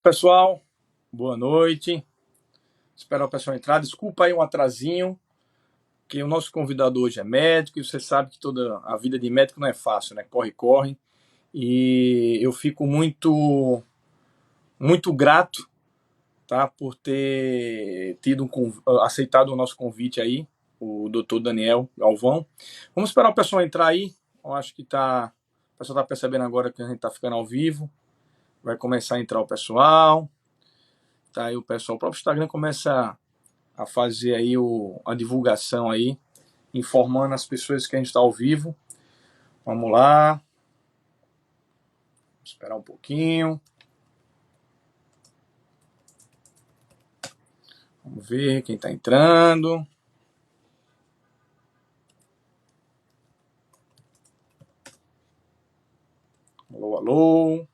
Pessoal, boa noite. Esperar o pessoal entrar. Desculpa aí um atrasinho, que o nosso convidado hoje é médico e você sabe que toda a vida de médico não é fácil, né? Corre, corre. E eu fico muito grato, tá, por ter aceitado o nosso convite aí, o Dr. Daniel Galvão. Vamos esperar o pessoal entrar aí. Eu acho que o pessoal está percebendo agora que a gente está ficando ao vivo. Vai começar a entrar o pessoal. Tá aí o pessoal. O próprio Instagram começa a fazer aí a divulgação aí, informando as pessoas que a gente está ao vivo. Vamos lá. Vamos esperar um pouquinho. Vamos ver quem está entrando. Alô, alô.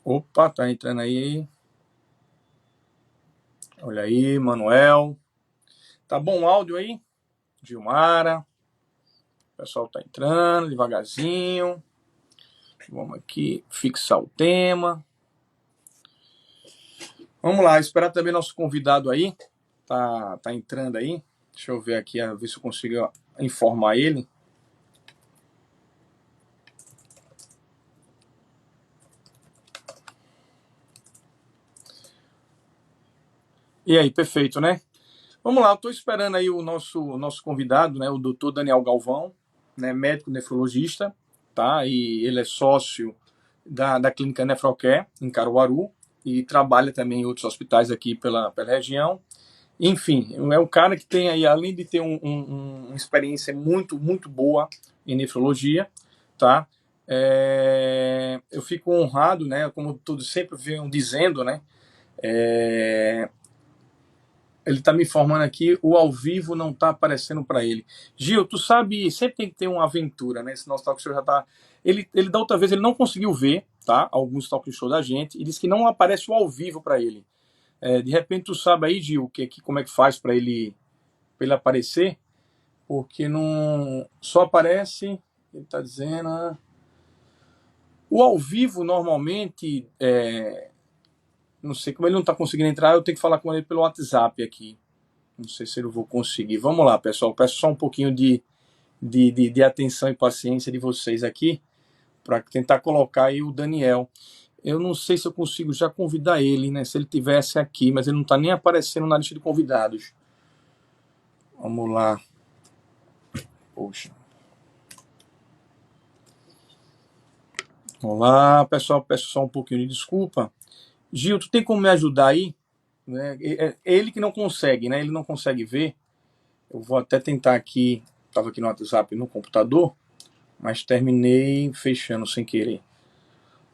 Opa, tá entrando aí. Olha aí, Manuel. Tá bom o áudio aí? Gilmara. O pessoal tá entrando devagarzinho. Vamos aqui fixar o tema. Vamos lá, esperar também nosso convidado aí. Tá entrando aí. Deixa eu ver aqui, ver se eu consigo informar ele. E aí, perfeito, né? Vamos lá, eu estou esperando aí o nosso convidado, né, o Dr. Daniel Galvão, né, médico nefrologista, tá? E ele é sócio da Clínica Nefrocare, em Caruaru, e trabalha também em outros hospitais aqui pela região. Enfim, é um cara que tem aí, além de ter uma experiência muito boa em nefrologia, tá? Eu fico honrado, né, como todos sempre vêm dizendo, né, ele está me informando aqui, o ao vivo não está aparecendo para ele. Gil, tu sabe, sempre tem que ter uma aventura, né? Esse nosso talk show já está... Ele da outra vez ele não conseguiu ver, tá? Alguns talk show da gente, e disse que não aparece o ao vivo para ele. De repente tu sabe aí, Gil, como é que faz para ele aparecer? Porque não... Só aparece, ele está dizendo... O ao vivo, normalmente, não sei, como ele não está conseguindo entrar, eu tenho que falar com ele pelo WhatsApp aqui. Não sei se eu vou conseguir. Vamos lá, pessoal. Peço só um pouquinho de atenção e paciência de vocês aqui para tentar colocar aí o Daniel. Eu não sei se eu consigo já convidar ele, né? Se ele tivesse aqui, mas ele não está nem aparecendo na lista de convidados. Vamos lá. Poxa. Vamos lá, pessoal. Peço só um pouquinho de desculpa. Gil, tu tem como me ajudar aí? Né? É ele que não consegue, né? Ele não consegue ver. Eu vou até tentar aqui. Estava aqui no WhatsApp no computador, mas terminei fechando sem querer.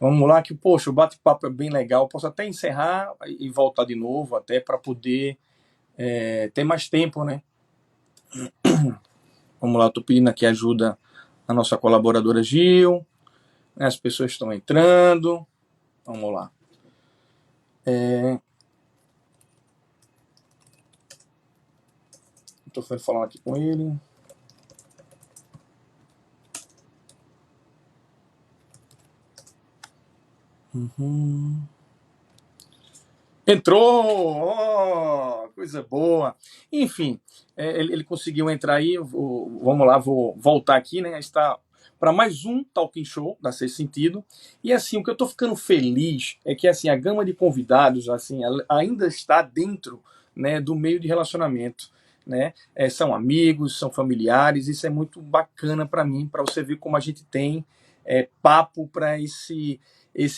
Vamos lá que, poxa, o bate-papo é bem legal. Posso até encerrar e voltar de novo, até para poder ter mais tempo, né? Vamos lá, estou pedindo aqui ajuda à nossa colaboradora Gil. As pessoas estão entrando. Vamos lá. Estou falando aqui com ele. Entrou! Oh, coisa boa. Enfim, ele conseguiu entrar aí. Vamos lá, vou voltar aqui, né? Está para mais um Talking Show da Sexto Sentido. E assim, o que eu estou ficando feliz é que assim a gama de convidados assim ainda está dentro, né, do meio de relacionamento, né? São amigos, são familiares. Isso é muito bacana para mim, para você ver como a gente tem papo para esse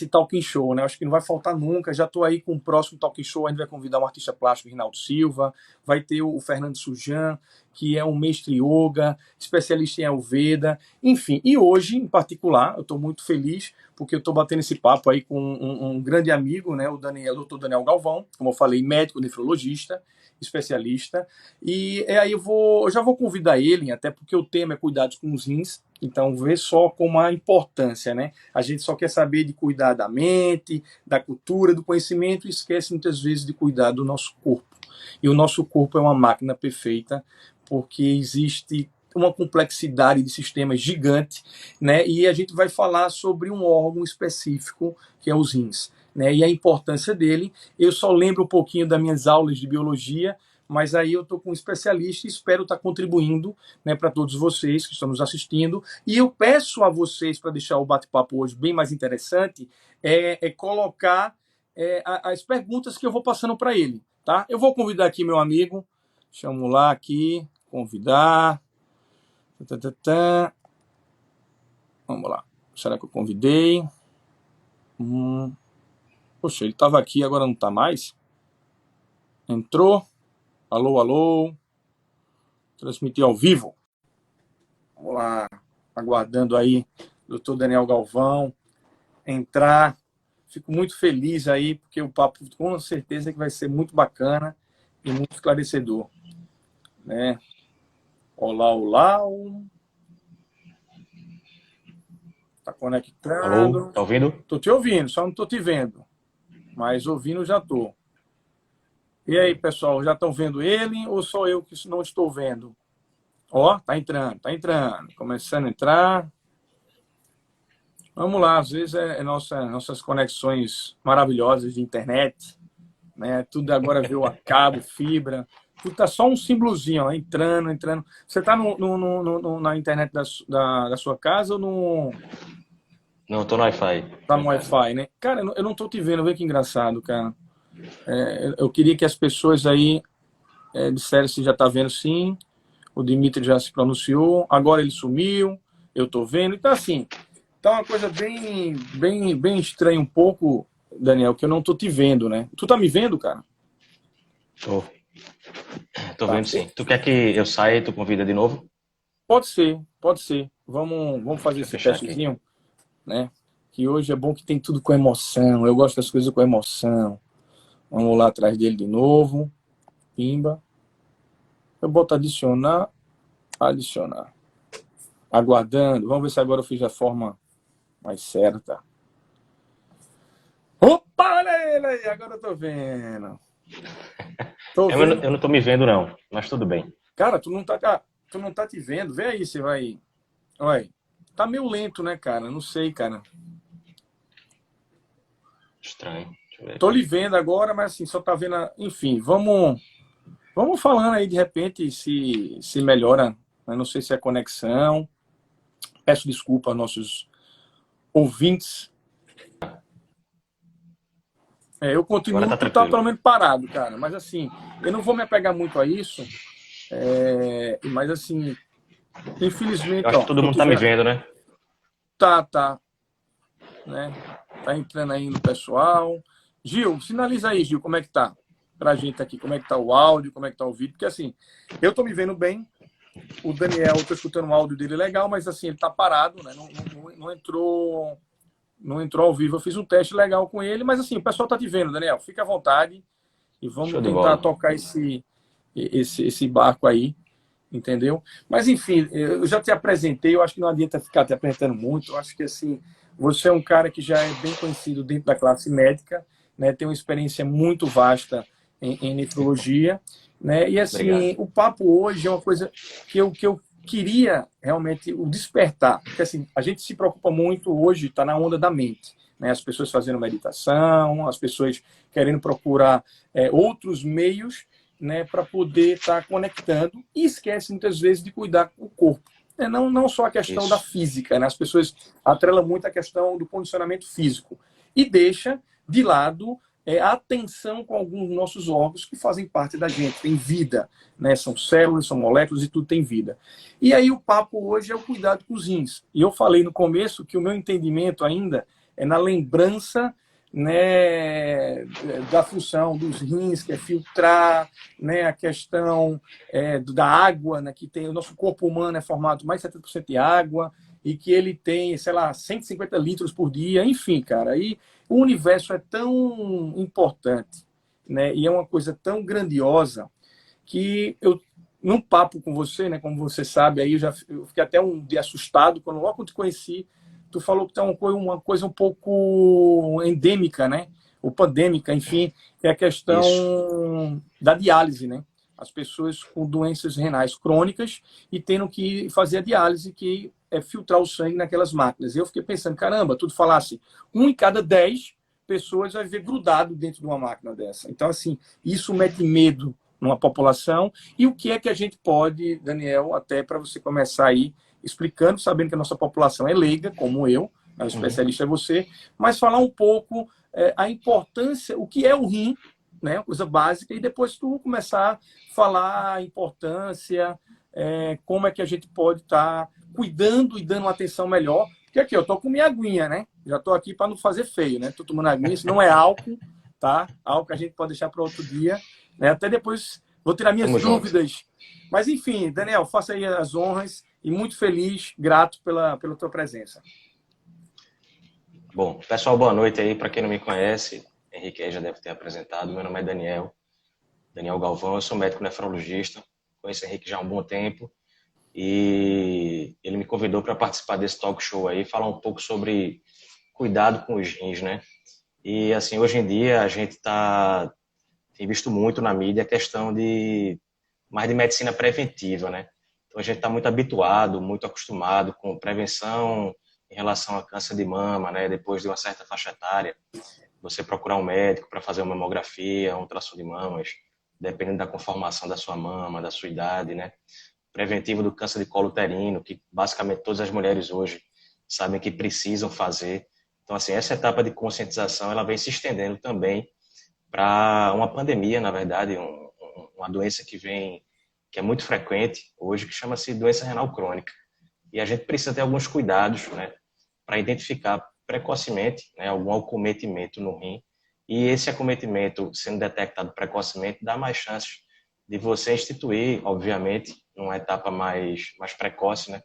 talking show, né? Acho que não vai faltar nunca. Já estou aí com o próximo talking show. A gente vai convidar um artista plástico, Rinaldo Silva, vai ter o Fernando Sujan. que é um mestre yoga, especialista em Ayurveda, enfim. E hoje, em particular, eu estou muito feliz porque eu estou batendo esse papo aí com um grande amigo, né, o Dr. Daniel Galvão, como eu falei, médico nefrologista, especialista. E aí eu já vou convidar ele, até porque o tema é cuidados com os rins. Então, vê só como a importância, né? A gente só quer saber de cuidar da mente, da cultura, do conhecimento, e esquece muitas vezes de cuidar do nosso corpo. E o nosso corpo é uma máquina perfeita, porque existe uma complexidade de sistemas gigante, né? E a gente vai falar sobre um órgão específico, que é os rins, né? E a importância dele. Eu só lembro um pouquinho das minhas aulas de biologia, mas aí eu estou com um especialista e espero estar contribuindo, né, para todos vocês que estão nos assistindo. E eu peço a vocês, para deixar o bate-papo hoje bem mais interessante, colocar as perguntas que eu vou passando para ele. Tá? Eu vou convidar aqui meu amigo, chamo lá aqui, convidar. Vamos lá. Será que eu convidei? Poxa, ele estava aqui, agora não está mais. Entrou. Alô, alô. Transmitir ao vivo. Vamos lá. Aguardando aí o Dr. Daniel Galvão entrar. Fico muito feliz aí, porque o papo com certeza que vai ser muito bacana e muito esclarecedor. Né? Olá, olá. Tá conectando. Alô, tá ouvindo? Tô te ouvindo, só não tô te vendo. Mas ouvindo já tô. E aí, pessoal, já estão vendo ele ou só eu que não estou vendo? Ó, tá entrando, tá entrando. Começando a entrar. Vamos lá, às vezes nossas conexões maravilhosas de internet, né? Tudo agora veio a cabo, fibra. Tudo tá só um símbolozinho, ó, entrando, entrando. Você tá na internet da sua casa ou no... Não, tô no Wi-Fi. Tá no Wi-Fi, né? Cara, eu não tô te vendo, vê que engraçado, cara. Eu queria que as pessoas aí disseram se já tá vendo sim. O Dimitri já se pronunciou, agora ele sumiu, eu tô vendo. Então, assim, tá uma coisa bem estranha um pouco, Daniel, que eu não tô te vendo, né? Tu tá me vendo, cara? Tô Tá. vendo sim. Tu quer que eu saia e tu convida de novo? Pode ser, pode ser. Vamos fazer Deixa eu esse fechar aqui. testezinho, né? Que hoje é bom que tem tudo com emoção. Eu gosto das coisas com emoção. Vamos lá atrás dele de novo. Pimba. Eu boto adicionar. Adicionar. Aguardando. Vamos ver se agora eu fiz a forma mais certa. Opa, olha ele aí. Agora eu tô vendo. Tô vendo. Eu não tô me vendo não, mas tudo bem. Cara, tu não tá te vendo. Vê aí, você vai. Olha aí. Tá meio lento, né, cara? Não sei, cara. Estranho. Deixa eu ver Tô aqui. lhe vendo agora, mas assim, só tá vendo. Enfim, vamos falando aí de repente se melhora. Eu não sei se é conexão. Peço desculpa aos nossos ouvintes. Eu continuo, Agora tá tu tá tranquilo. pelo menos parado, cara. Mas assim, eu não vou me apegar muito a isso. Mas assim, Eu infelizmente, acho que ó, todo tô mundo te tá me vendo. vendo, né? Tá, né? Tá entrando aí no pessoal. Gil, sinaliza aí, Gil, como é que tá? Pra gente aqui, como é que tá o áudio, como é que tá o vídeo. Porque assim, eu tô me vendo bem. O Daniel, eu tô escutando o áudio dele legal, mas assim, ele tá parado, né? Não entrou ao vivo. Eu fiz um teste legal com ele, mas assim, o pessoal tá te vendo, Daniel. Fica à vontade e Show vamos de tentar bola. tocar esse barco aí, entendeu? Mas enfim, eu já te apresentei, eu acho que não adianta ficar te apresentando muito. Eu acho que assim, você é um cara que já é bem conhecido dentro da classe médica, né? Tem uma experiência muito vasta em nefrologia, né? E Obrigado. assim, o papo hoje é uma coisa que eu queria realmente o despertar, porque assim, a gente se preocupa muito hoje, está na onda da mente, né? As pessoas fazendo meditação, as pessoas querendo procurar outros meios, né, para poder estar conectando e esquece muitas vezes de cuidar do corpo. Não só a questão da Isso. física, né? As pessoas atrelam muito a questão do condicionamento físico e deixa de lado a atenção com alguns dos nossos órgãos que fazem parte da gente, tem vida, né? São células, são moléculas e tudo tem vida. E aí o papo hoje é o cuidado com os rins. E eu falei no começo que o meu entendimento ainda é na lembrança né, da função dos rins, que é filtrar, né, a questão da água, né, que tem o nosso corpo humano é formado mais de 70% de água e que ele tem, sei lá, 150 litros por dia, enfim, cara, aí o universo é tão importante, né, e é uma coisa tão grandiosa que eu num papo com você, né, como você sabe, aí eu fiquei até um dia assustado quando logo te conheci, tu falou que tá uma coisa um pouco endêmica, né, ou pandêmica, enfim, que é a Isso. questão da diálise, né? As pessoas com doenças renais crônicas e tendo que fazer a diálise, que é filtrar o sangue naquelas máquinas. E eu fiquei pensando, caramba, tudo falasse, 1 em cada 10 pessoas vai viver grudado dentro de uma máquina dessa. Então, assim, isso mete medo numa população. E o que é que a gente pode, Daniel, até para você começar aí explicando, sabendo que a nossa população é leiga, como eu, o Uhum. especialista é você, mas falar um pouco a importância, o que é o rim, né, uma coisa básica, e depois tu começar a falar a importância, como é que a gente pode estar cuidando e dando uma atenção melhor. Porque aqui, eu tô com minha aguinha, né? Já tô aqui para não fazer feio, né? Tô tomando aguinha, isso não é álcool, tá? Álcool a gente pode deixar para outro dia, né? Até depois vou tirar minhas Tamo junto. dúvidas. Mas enfim, Daniel, faça aí as honras e muito feliz, grato pela tua presença. Bom, pessoal, boa noite aí. Para quem não me conhece, Henrique aí já deve ter apresentado. Meu nome é Daniel, Daniel Galvão. Eu sou médico nefrologista. Conheço o Henrique já há um bom tempo e ele me convidou para participar desse talk show aí, falar um pouco sobre cuidado com os rins, né? E assim, hoje em dia a gente tem visto muito na mídia a questão de mais de medicina preventiva, né? Então a gente está muito habituado, muito acostumado com prevenção em relação a câncer de mama, né? Depois de uma certa faixa etária, você procurar um médico para fazer uma mamografia, um ultrassom de mamas, dependendo da conformação da sua mama, da sua idade, né? Preventivo do câncer de colo uterino, que basicamente todas as mulheres hoje sabem que precisam fazer. Então, assim, essa etapa de conscientização, ela vem se estendendo também para uma pandemia, na verdade, uma doença que é muito frequente hoje, que chama-se doença renal crônica. E a gente precisa ter alguns cuidados, né, para identificar precocemente, né, algum acometimento no rim. E esse acometimento, sendo detectado precocemente, dá mais chances de você instituir, obviamente, numa etapa mais precoce, né,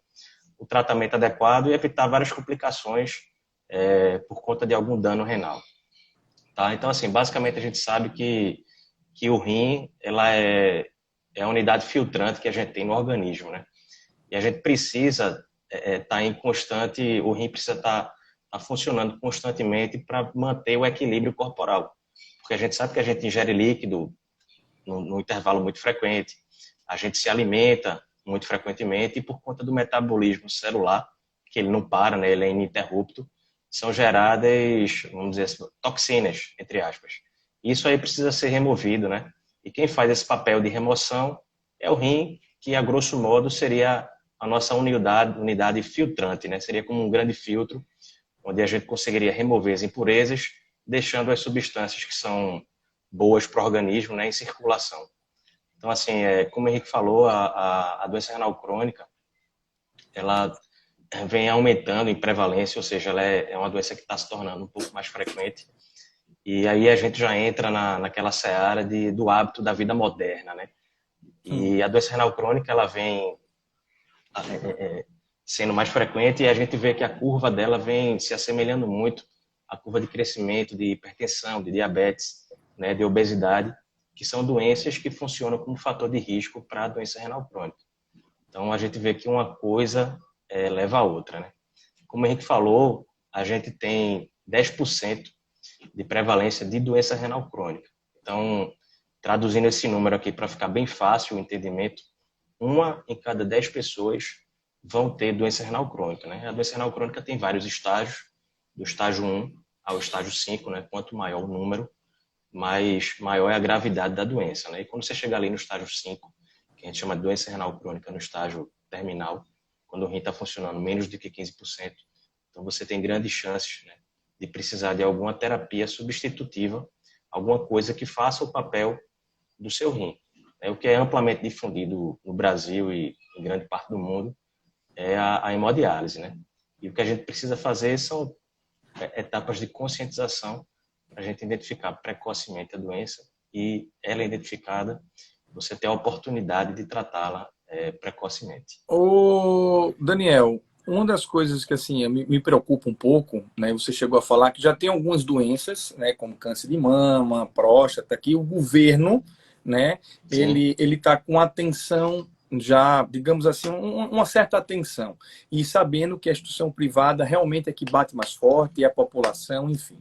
o tratamento adequado e evitar várias complicações por conta de algum dano renal. Tá? Então, assim, basicamente a gente sabe que o rim ela é a unidade filtrante que a gente tem no organismo, né? E a gente precisa estar em constante, o rim precisa estar funcionando constantemente para manter o equilíbrio corporal. Porque a gente sabe que a gente ingere líquido no intervalo muito frequente, a gente se alimenta muito frequentemente e por conta do metabolismo celular, que ele não para, né, ele é ininterrupto, são geradas, vamos dizer assim, toxinas, entre aspas. Isso aí precisa ser removido, né? E quem faz esse papel de remoção é o rim, que a grosso modo seria a nossa unidade filtrante, né? Seria como um grande filtro, onde a gente conseguiria remover as impurezas, deixando as substâncias que são boas para o organismo, né, em circulação. Então, assim, como o Henrique falou, a doença renal crônica, ela vem aumentando em prevalência, ou seja, ela é uma doença que está se tornando um pouco mais frequente. E aí a gente já entra naquela seara do hábito da vida moderna, né? E a doença renal crônica, ela vem sendo mais frequente e a gente vê que a curva dela vem se assemelhando muito à curva de crescimento de hipertensão, de diabetes, né, de obesidade, que são doenças que funcionam como fator de risco para a doença renal crônica. Então a gente vê que uma coisa leva a outra, né? Como a gente falou, a gente tem 10% de prevalência de doença renal crônica. Então, traduzindo esse número aqui para ficar bem fácil o entendimento, 1 em cada 10 pessoas vão ter doença renal crônica, né? A doença renal crônica tem vários estágios, do estágio 1 ao estágio 5, né? Quanto maior o número, mais maior é a gravidade da doença, né? E quando você chegar ali no estágio 5, que a gente chama de doença renal crônica no estágio terminal, quando o rim está funcionando menos do que 15%, então você tem grandes chances, né, de precisar de alguma terapia substitutiva, alguma coisa que faça o papel do seu rim. O que é amplamente difundido no Brasil e em grande parte do mundo é a hemodiálise, né? E o que a gente precisa fazer são etapas de conscientização para a gente identificar precocemente a doença e ela é identificada, você ter a oportunidade de tratá-la precocemente. Ô, Daniel, uma das coisas que assim me preocupa um pouco, né? Você chegou a falar que já tem algumas doenças, né, como câncer de mama, próstata, que o governo, né, Sim, ele está com atenção já, digamos assim, uma certa atenção e sabendo que a instituição privada realmente é que bate mais forte e a população, enfim.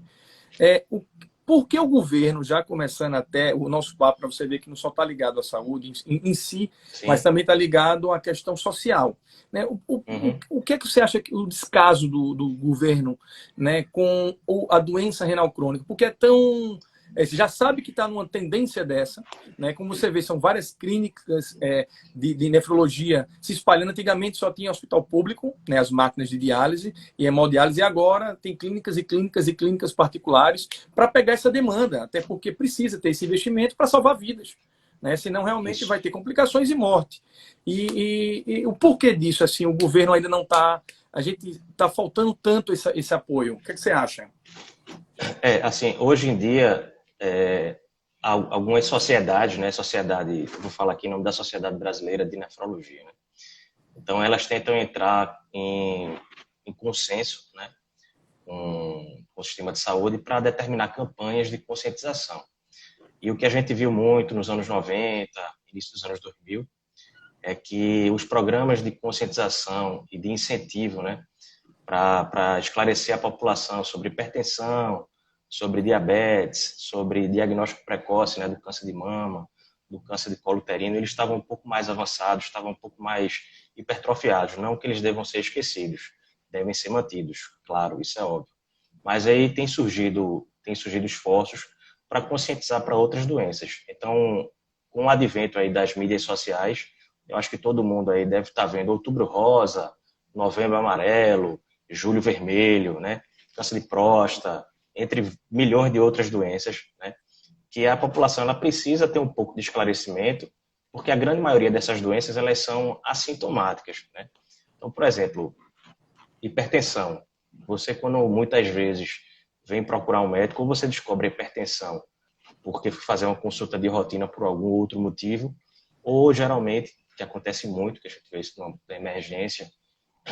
Por que o governo, já começando até o nosso papo, para você ver que não só está ligado à saúde em si, mas sim. também está ligado à questão social. Né? Uhum. O que é que você acha que o descaso do governo, né, com a doença renal crônica? Porque é tão. Você já sabe que está numa tendência dessa, né? Como você vê, são várias clínicas de nefrologia se espalhando. Antigamente só tinha hospital público, né, as máquinas de diálise e hemodiálise, e agora tem clínicas e clínicas e clínicas particulares para pegar essa demanda, até porque precisa ter esse investimento para salvar vidas, né? Senão realmente Isso. vai ter complicações e morte. E o porquê disso, assim, o governo ainda não está, a gente está faltando tanto esse apoio. O que você acha? Assim, hoje em dia, algumas sociedades, né, vou falar aqui em nome da Sociedade Brasileira de Nefrologia, né? Então, elas tentam entrar em consenso, né, com o sistema de saúde para determinar campanhas de conscientização. E o que a gente viu muito nos anos 90, início dos anos 2000, é que os programas de conscientização e de incentivo, né, para esclarecer a população sobre hipertensão, sobre diabetes, sobre diagnóstico precoce, né, do câncer de mama, do câncer de colo uterino, eles estavam um pouco mais avançados, estavam um pouco mais hipertrofiados. Não que eles devam ser esquecidos, devem ser mantidos, claro, isso é óbvio. Mas aí tem surgido esforços para conscientizar para outras doenças. Então, com o advento aí das mídias sociais, eu acho que todo mundo aí deve estar vendo Outubro Rosa, Novembro Amarelo, Julho Vermelho, né? Câncer de próstata, entre milhões de outras doenças, né? Que a população ela precisa ter um pouco de esclarecimento, porque a grande maioria dessas doenças elas são assintomáticas, né? Então, por exemplo, hipertensão. Você, quando muitas vezes vem procurar um médico, ou você descobre hipertensão porque foi fazer uma consulta de rotina por algum outro motivo, ou geralmente, que acontece muito, que a gente vê isso na emergência,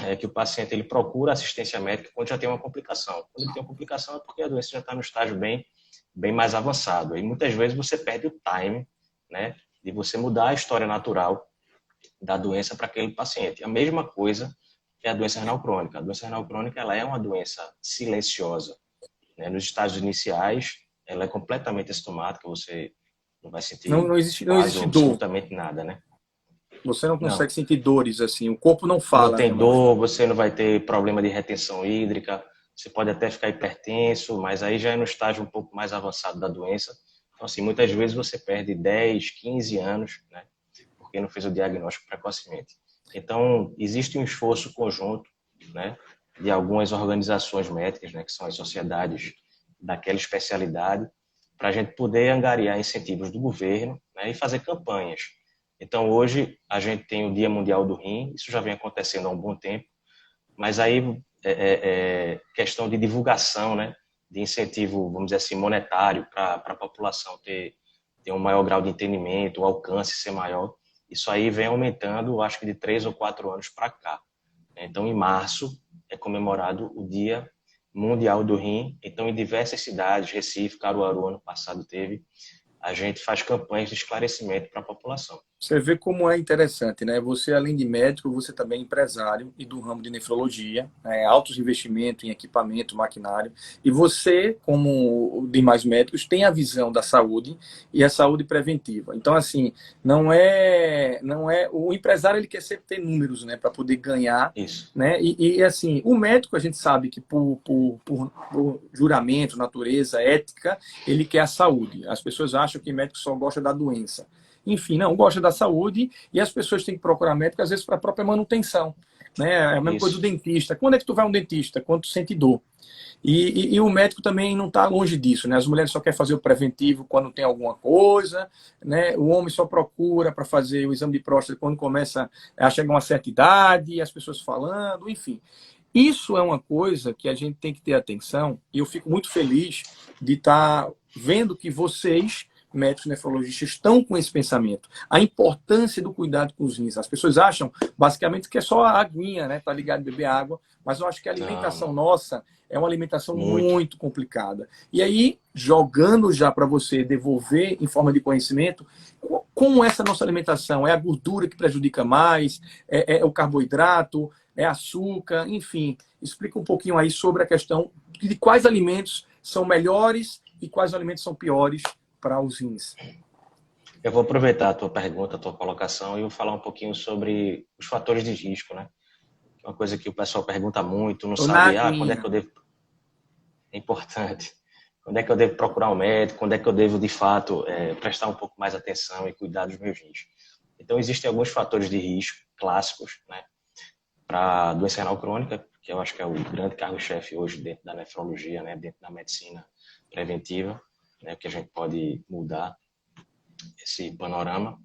é que o paciente ele procura assistência médica quando já tem uma complicação. Quando ele tem uma complicação é porque a doença já está no estágio bem mais avançado. E muitas vezes você perde o time, né, de você mudar a história natural da doença para aquele paciente. A mesma coisa é a doença renal crônica. A doença renal crônica ela é uma doença silenciosa, né? Nos estágios iniciais, ela é completamente assintomática, você não vai Não, sentir não existe, não quase existe dor. absolutamente nada, né? Você não Não, consegue sentir dores assim. O corpo não não fala, né? tem dor, você não vai ter problema de retenção hídrica, você pode até ficar hipertenso, mas aí já é no estágio um pouco mais avançado da doença. Então, assim, muitas vezes você perde 10, 15 anos, né? Porque não fez o diagnóstico precocemente. Então, existe um esforço conjunto, né? De algumas organizações médicas, né? Que são as sociedades daquela especialidade, para a gente poder angariar incentivos do governo, né? E fazer campanhas. Então, hoje, a gente tem o Dia Mundial do Rim, isso já vem acontecendo há um bom tempo, mas aí é questão de divulgação, né? De incentivo, vamos dizer assim, monetário para a população ter um maior grau de entendimento, o alcance ser maior. Isso aí vem aumentando, acho que de 3 ou 4 anos para cá. Então, em março, é comemorado o Dia Mundial do Rim. Então, em diversas cidades, Recife, Caruaru, ano passado teve, a gente faz campanhas de esclarecimento para a população. Você vê como é interessante, né? Você, além de médico, você também é empresário e do ramo de nefrologia, né? Altos investimentos em equipamento, maquinário. E você, como demais médicos, tem a visão da saúde e a saúde preventiva. Então, assim, não é o empresário ele quer sempre ter números, né, para poder ganhar, Isso, né? Assim, o médico a gente sabe que por juramento, natureza, ética, ele quer a saúde. As pessoas acham que médico só gosta da doença. Enfim, não gosta da saúde e as pessoas têm que procurar médico, às vezes, para a própria manutenção. Né? É a mesma coisa do isso, dentista. Quando é que tu vai a um dentista? Quando tu sente dor. E o médico também não está longe disso. Né? As mulheres só querem fazer o preventivo quando tem alguma coisa. Né? O homem só procura para fazer o exame de próstata quando começa a chegar a uma certa idade, as pessoas falando, enfim. Isso é uma coisa que a gente tem que ter atenção, e eu fico muito feliz de estar vendo que vocês, médicos nefrologistas, estão com esse pensamento. A importância do cuidado com os rins. As pessoas acham, basicamente, que é só a aguinha, né? Tá ligado a beber água, mas eu acho que a alimentação Não, nossa é uma alimentação muito. muito complicada. E aí, jogando já para você devolver em forma de conhecimento, como essa nossa alimentação? É a gordura que prejudica mais? É o carboidrato? É açúcar? Enfim, explica um pouquinho aí sobre a questão de quais alimentos são melhores e quais alimentos são piores para os rins. Eu vou aproveitar a tua pergunta, a tua colocação, e vou falar um pouquinho sobre os fatores de risco, né? Uma coisa que o pessoal pergunta muito, não Tô na sabe, quando é que aguinha. eu devo... É importante. Quando é que eu devo procurar um médico? Quando é que eu devo, de fato, prestar um pouco mais atenção e cuidar dos meus rins? Então, existem alguns fatores de risco clássicos, né? Para doença renal crônica, que eu acho que é o grande carro-chefe hoje dentro da nefrologia, né? Dentro da medicina preventiva, né? Que a gente pode mudar esse panorama.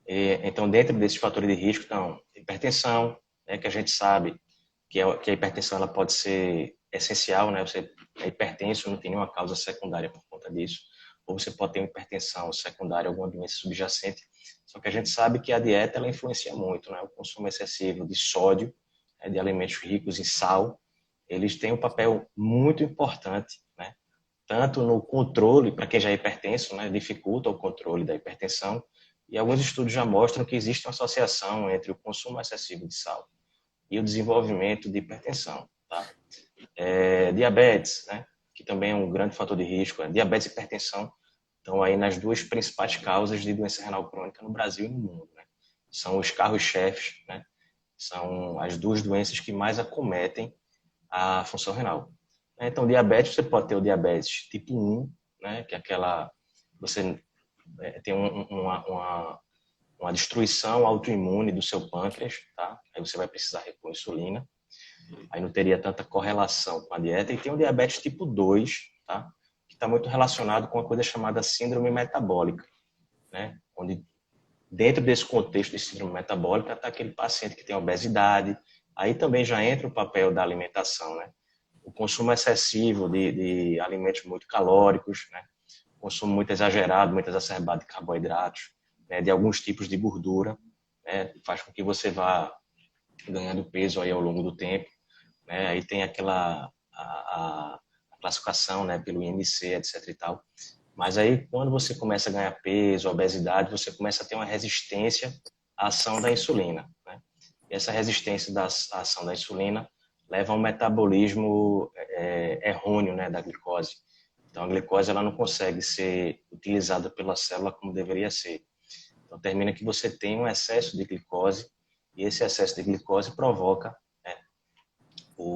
Então, dentro desses fatores de risco, estão hipertensão, né, que a gente sabe que a hipertensão ela pode ser essencial, né? Você é hipertenso, não tem nenhuma causa secundária por conta disso, ou você pode ter uma hipertensão secundária, alguma doença subjacente. Só que a gente sabe que a dieta ela influencia muito, né? O consumo excessivo de sódio, de alimentos ricos em sal, eles têm um papel muito importante, né? Tanto no controle, para quem já é hipertenso, né? Dificulta o controle da hipertensão, e alguns estudos já mostram que existe uma associação entre o consumo excessivo de sal e o desenvolvimento de hipertensão, tá? Diabetes, né? Que também é um grande fator de risco. Diabetes e hipertensão estão aí nas duas principais causas de doença renal crônica no Brasil e no mundo, né? São os carros-chefes, né? São as duas doenças que mais acometem a função renal. Então, diabetes, você pode ter o diabetes tipo 1, né? Que é aquela... Você tem uma destruição autoimune do seu pâncreas, tá? Aí você vai precisar repor insulina. Aí não teria tanta correlação com a dieta. E tem o diabetes tipo 2, tá? Que está muito relacionado com uma coisa chamada síndrome metabólica, né? Onde, dentro desse contexto de síndrome metabólica, está aquele paciente que tem obesidade. Aí também já entra o papel da alimentação, né? O consumo excessivo de alimentos muito calóricos, né? Consumo muito exagerado, muito exacerbado de carboidratos, né? De alguns tipos de gordura, né? Faz com que você vá ganhando peso aí ao longo do tempo, né? Aí tem aquela a classificação, né? Pelo IMC, etc e tal. Mas aí, quando você começa a ganhar peso, obesidade, você começa a ter uma resistência à ação da insulina, né? E essa resistência à ação da insulina leva a um metabolismo errôneo, né, da glicose. Então, a glicose ela não consegue ser utilizada pela célula como deveria ser. Então, termina que você tem um excesso de glicose e esse excesso de glicose provoca, né,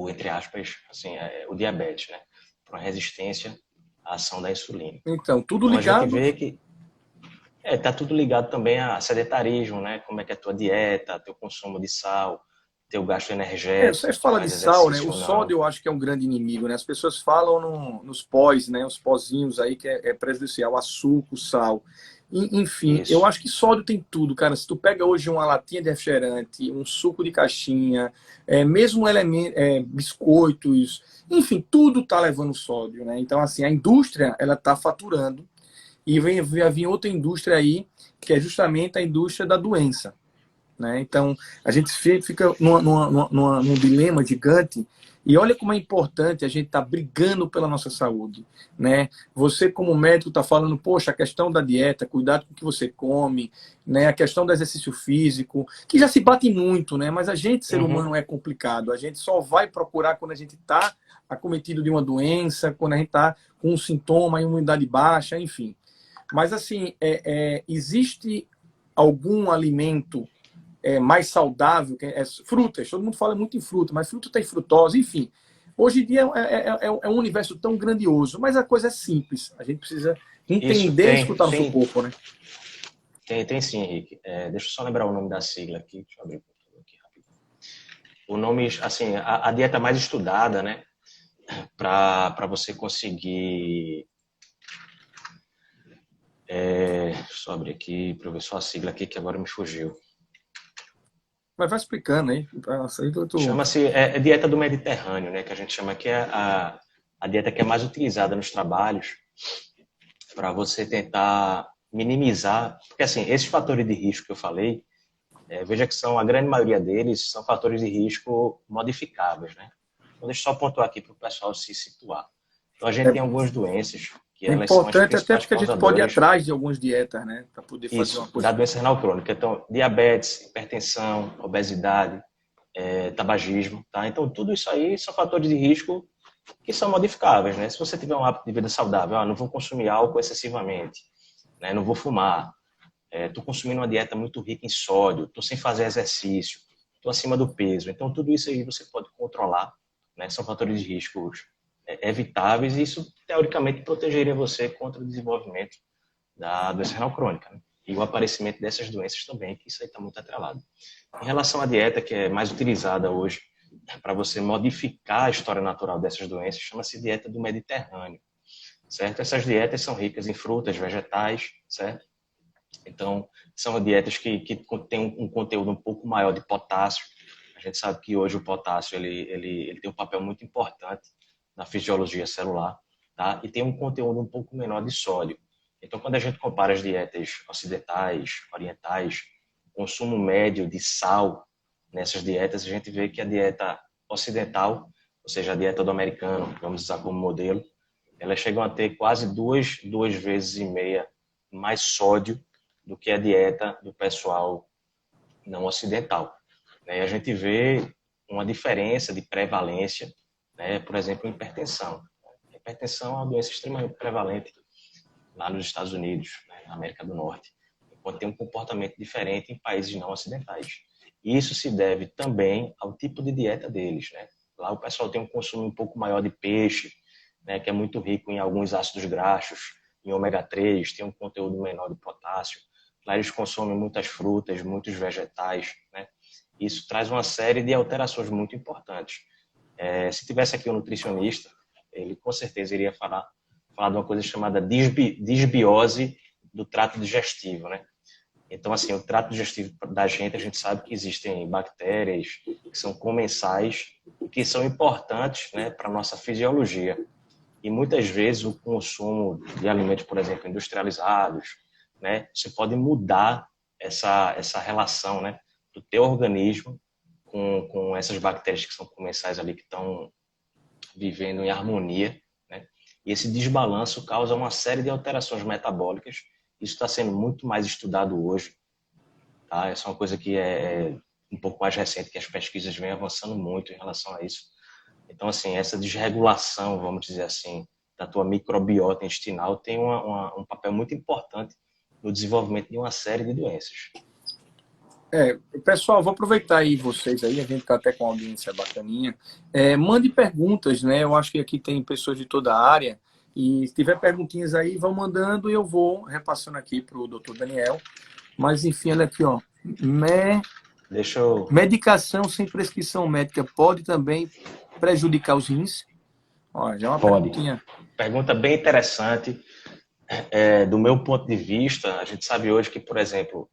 entre aspas, assim, o diabetes, né, por uma resistência à ação da insulina. Então, tudo Então, a gente ligado. vê que tá tudo ligado também a sedentarismo, né? Como é que é a tua dieta, teu consumo de sal, teu gasto Você energético, se tu fala de faz sal, né? O exercício ou não. sódio eu acho que é um grande inimigo, né? As pessoas falam nos pós, né? Os pozinhos aí que é prejudicial, açúcar, o sal. Enfim, eu Isso. acho que sódio tem tudo, cara. Se tu pega hoje uma latinha de refrigerante, um suco de caixinha, mesmo biscoitos, enfim, tudo tá levando sódio, né? Então, assim, a indústria, ela tá faturando e vai vir outra indústria aí, que é justamente a indústria da doença, né? Então, a gente fica num dilema gigante. E olha como é importante a gente estar brigando pela nossa saúde, né? Você, como médico, está falando, poxa, a questão da dieta, cuidado com o que você come, né? A questão do exercício físico, que já se bate muito, né? Mas a gente, ser Uhum. humano, é complicado. A gente só vai procurar quando a gente está acometido de uma doença, quando a gente está com um sintoma, imunidade baixa, enfim. Mas, assim, existe algum alimento mais saudável, frutas, todo mundo fala muito em fruta, mas fruta tem frutose, enfim. Hoje em dia é um universo tão grandioso, mas a coisa é simples. A gente precisa Isso, entender e tem, escutar nosso sim. corpo, né? Tem sim, Henrique. Deixa eu só lembrar o nome da sigla aqui. Deixa eu abrir o computador aqui rápido. O nome, assim, a dieta mais estudada, né? Para você conseguir... deixa eu só abrir aqui para eu ver só a sigla aqui que agora me fugiu. Mas vai explicando aí. Aí Chama-se dieta do Mediterrâneo, né? Que a gente chama que é a dieta que é mais utilizada nos trabalhos, para você tentar minimizar, porque assim, esses fatores de risco que eu falei, veja que são, a grande maioria deles são fatores de risco modificáveis, né? Então, deixa eu só pontuar aqui para o pessoal se situar. Então, a gente tem algumas doenças que É elas são as importante até principais porque a gente pode ir causadoras, atrás de algumas dietas, né? Para poder fazer uma isso, da coisa. doença renal crônica. Então, diabetes, hipertensão, obesidade, tabagismo, tá? Então, tudo isso aí são fatores de risco que são modificáveis, né? Se você tiver um hábito de vida saudável, não vou consumir álcool excessivamente, né? Não vou fumar, estou consumindo uma dieta muito rica em sódio, estou sem fazer exercício, estou acima do peso. Então, tudo isso aí você pode controlar, né? São fatores de riscos evitáveis e isso, teoricamente, protegeria você contra o desenvolvimento da doença renal crônica, né? E o aparecimento dessas doenças também, que isso aí está muito atrelado. Em relação à dieta, que é mais utilizada hoje para você modificar a história natural dessas doenças, chama-se dieta do Mediterrâneo, certo? Essas dietas são ricas em frutas, vegetais, certo? Então, são dietas que têm um conteúdo um pouco maior de potássio. A gente sabe que hoje o potássio ele tem um papel muito importante na fisiologia celular, tá? E tem um conteúdo um pouco menor de sódio. Então, quando a gente compara as dietas ocidentais, orientais, o consumo médio de sal nessas dietas, a gente vê que a dieta ocidental, ou seja, a dieta do americano, vamos usar como modelo, elas chegam a ter quase duas vezes e meia mais sódio do que a dieta do pessoal não ocidental. E a gente vê uma diferença de prevalência, né? Por exemplo, hipertensão. A hipertensão é uma doença extremamente prevalente lá nos Estados Unidos, né? Na América do Norte, enquanto tem um comportamento diferente em países não ocidentais. E isso se deve também ao tipo de dieta deles, né? Lá o pessoal tem um consumo um pouco maior de peixe, né, que é muito rico em alguns ácidos graxos, em ômega 3, tem um conteúdo menor de potássio. Lá eles consomem muitas frutas, muitos vegetais, né? Isso traz uma série de alterações muito importantes. Se tivesse aqui um nutricionista, ele com certeza iria falar de uma coisa chamada disbiose do trato digestivo, né? Então, assim, o trato digestivo da gente, a gente sabe que existem bactérias que são comensais e que são importantes, né, para a nossa fisiologia. E muitas vezes o consumo de alimentos, por exemplo, industrializados, né, você pode mudar essa relação, né, do teu organismo com essas bactérias que são comensais ali, que estão vivendo em harmonia, né? E esse desbalanço causa uma série de alterações metabólicas. Isso está sendo muito mais estudado hoje, tá? Essa é uma coisa que é um pouco mais recente, que as pesquisas vêm avançando muito em relação a isso. Então, assim, essa desregulação, vamos dizer assim, da tua microbiota intestinal tem um papel muito importante no desenvolvimento de uma série de doenças. Pessoal, vou aproveitar aí vocês aí, a gente está até com audiência bacaninha. Mande perguntas, né? Eu acho que aqui tem pessoas de toda a área. E se tiver perguntinhas aí, vão mandando e eu vou repassando aqui para o doutor Daniel. Mas enfim, olha aqui, ó. Deixa eu... Medicação sem prescrição médica pode também prejudicar os rins? Ó, já é uma Pode. perguntinha. Pergunta bem interessante. Do meu ponto de vista, a gente sabe hoje que, por exemplo,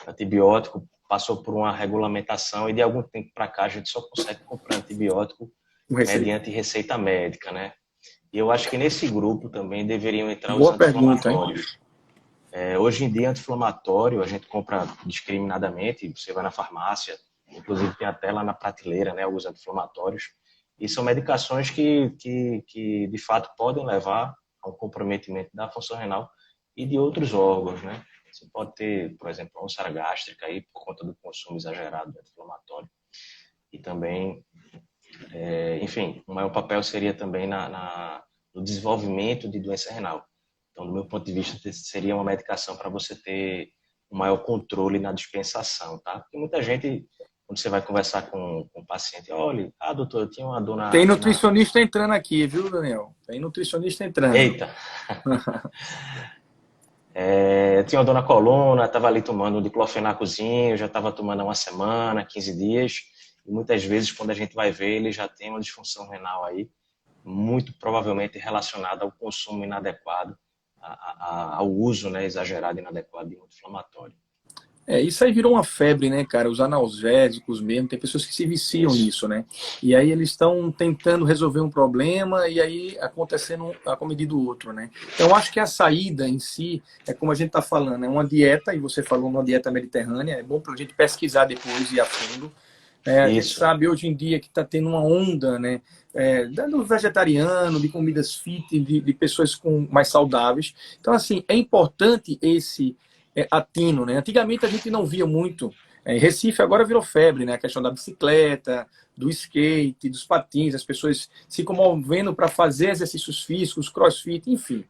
antibiótico passou por uma regulamentação e de algum tempo para cá a gente só consegue comprar antibiótico mediante receita médica, né? E eu acho que nesse grupo também deveriam entrar os Boa pergunta, hein? anti-inflamatórios. Hoje em dia, anti-inflamatório a gente compra discriminadamente, você vai na farmácia, inclusive tem até lá na prateleira, né, os anti-inflamatórios, e são medicações que de fato podem levar ao comprometimento da função renal e de outros órgãos, né? Você pode ter, por exemplo, úlcera gástrica aí por conta do consumo exagerado de anti-inflamatório e também, enfim, o maior papel seria também no desenvolvimento de doença renal. Então, do meu ponto de vista, seria uma medicação para você ter um maior controle na dispensação, tá? Porque muita gente, quando você vai conversar com o paciente, olha, doutor, eu tinha uma dor Tem nutricionista entrando aqui, viu, Daniel? Tem nutricionista entrando. Eita! Eu tinha uma dor na coluna, estava ali tomando um diclofenacozinho, já estava tomando há uma semana, 15 dias, e muitas vezes, quando a gente vai ver, ele já tem uma disfunção renal aí, muito provavelmente relacionada ao consumo inadequado, ao uso, né, exagerado e inadequado de anti-inflamatório. Isso aí virou uma febre, né, cara? Os analgésicos mesmo, tem pessoas que se viciam Isso, nisso, né? E aí eles estão tentando resolver um problema e aí acontecendo um acometido do outro, né? Então eu acho que a saída em si é como a gente está falando, é uma dieta, e você falou uma dieta mediterrânea, é bom para a gente pesquisar depois e a fundo. A gente isso, sabe hoje em dia que está tendo uma onda, né? Do vegetariano, de comidas fit, de pessoas mais saudáveis. Então, assim, é importante esse atino, né? Antigamente a gente não via muito. Recife agora virou febre, né? A questão da bicicleta, do skate, dos patins, as pessoas se comovendo para fazer exercícios físicos, crossfit, enfim.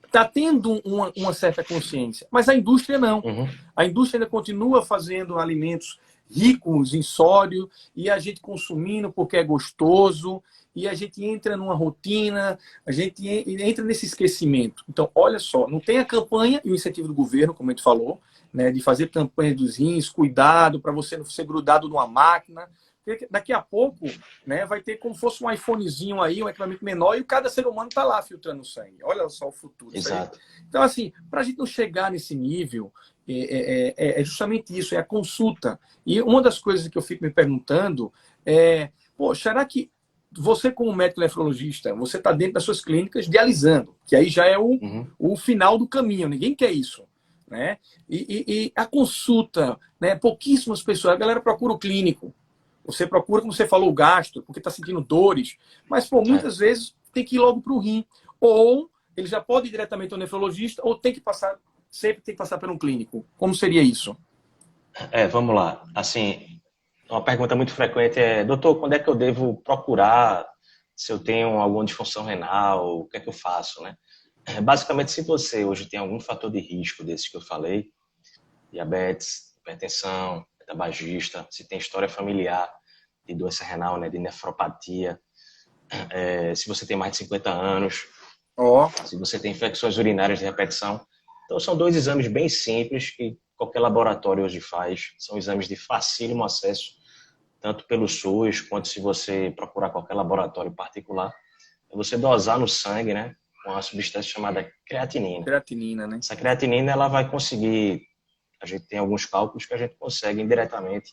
Está tendo uma certa consciência, mas a indústria não. uhum, A indústria ainda continua fazendo alimentos ricos em sódio e a gente consumindo porque é gostoso e a gente entra numa rotina, a gente entra nesse esquecimento. Então, olha só, não tem a campanha e o incentivo do governo, como a gente falou, né, de fazer campanha dos rins, cuidado para você não ser grudado numa máquina. Porque daqui a pouco, né, vai ter como se fosse um iPhonezinho aí, um equipamento menor, e cada ser humano está lá filtrando sangue. Olha só o futuro. Isso aí. exato. Então, assim, para a gente não chegar nesse nível, é justamente isso, é a consulta. E uma das coisas que eu fico me perguntando é, pô, será que você, como médico nefrologista, você está dentro das suas clínicas dialisando, que aí já é Uhum. o final do caminho, ninguém quer isso. Né? E a consulta, né? Pouquíssimas pessoas, a galera procura o clínico. Você procura, como você falou, o gastro, porque está sentindo dores. Mas, pô, É. muitas vezes tem que ir logo para o rim. Ou ele já pode ir diretamente ao nefrologista, ou tem que passar, sempre tem que passar por um clínico. Como seria isso? Vamos lá. Assim, uma pergunta muito frequente é, doutor, quando é que eu devo procurar se eu tenho alguma disfunção renal, o que é que eu faço, né? Basicamente, se você hoje tem algum fator de risco desses que eu falei, diabetes, hipertensão, tabagista, se tem história familiar de doença renal, né, de nefropatia, se você tem mais de 50 anos, Ó, se você tem infecções urinárias de repetição. Então, são dois exames bem simples que qualquer laboratório hoje faz. São exames de facílimo acesso, tanto pelo SUS, quanto se você procurar qualquer laboratório particular. É você dosar no sangue, né, com uma substância chamada creatinina. creatinina, né? Essa creatinina, ela vai conseguir, a gente tem alguns cálculos que a gente consegue indiretamente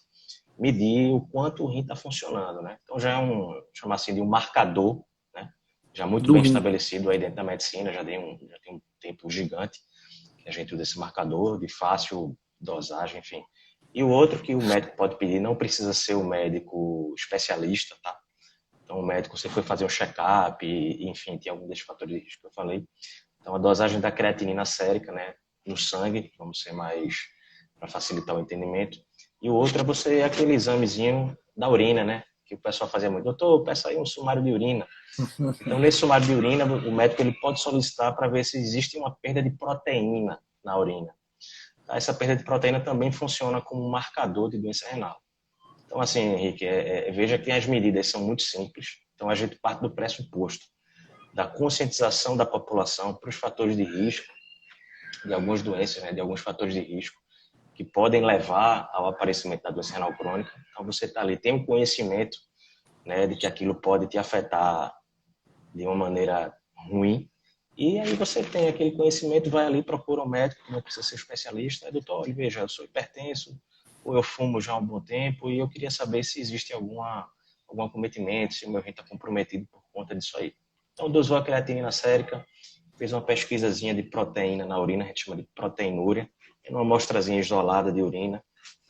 medir o quanto o rim está funcionando, né? Então já é chamar assim, de um marcador, né? Já muito Do bem rim. estabelecido aí dentro da medicina, já tem um tempo gigante que a gente usa esse marcador de fácil dosagem, enfim. E o outro que o médico pode pedir, não precisa ser o médico especialista, tá? Então, o médico, você foi fazer um check-up, enfim, tem algum desses fatores de risco que eu falei. Então, a dosagem da creatinina sérica, né, no sangue, vamos ser mais para facilitar o entendimento. E o outro é você aquele examezinho da urina, né, que o pessoal fazia muito. Doutor, peça aí um sumário de urina. Então, nesse sumário de urina, o médico ele pode solicitar para ver se existe uma perda de proteína na urina. Essa perda de proteína também funciona como um marcador de doença renal. Então, assim, Henrique, veja que as medidas são muito simples. Então, a gente parte do pressuposto da conscientização da população para os fatores de risco de algumas doenças, né, de alguns fatores de risco que podem levar ao aparecimento da doença renal crônica. Então, você está ali, tem um conhecimento, né, de que aquilo pode te afetar de uma maneira ruim. E aí você tem aquele conhecimento, vai ali, procura um médico, não precisa ser especialista. Doutor, olha, veja, eu sou hipertenso, ou eu fumo já há um bom tempo, e eu queria saber se existe algum acometimento, se o meu rim está comprometido por conta disso aí. Então, dosou a creatinina sérica, fez uma pesquisazinha de proteína na urina, a gente chama de proteinúria, é uma amostrazinha isolada de urina,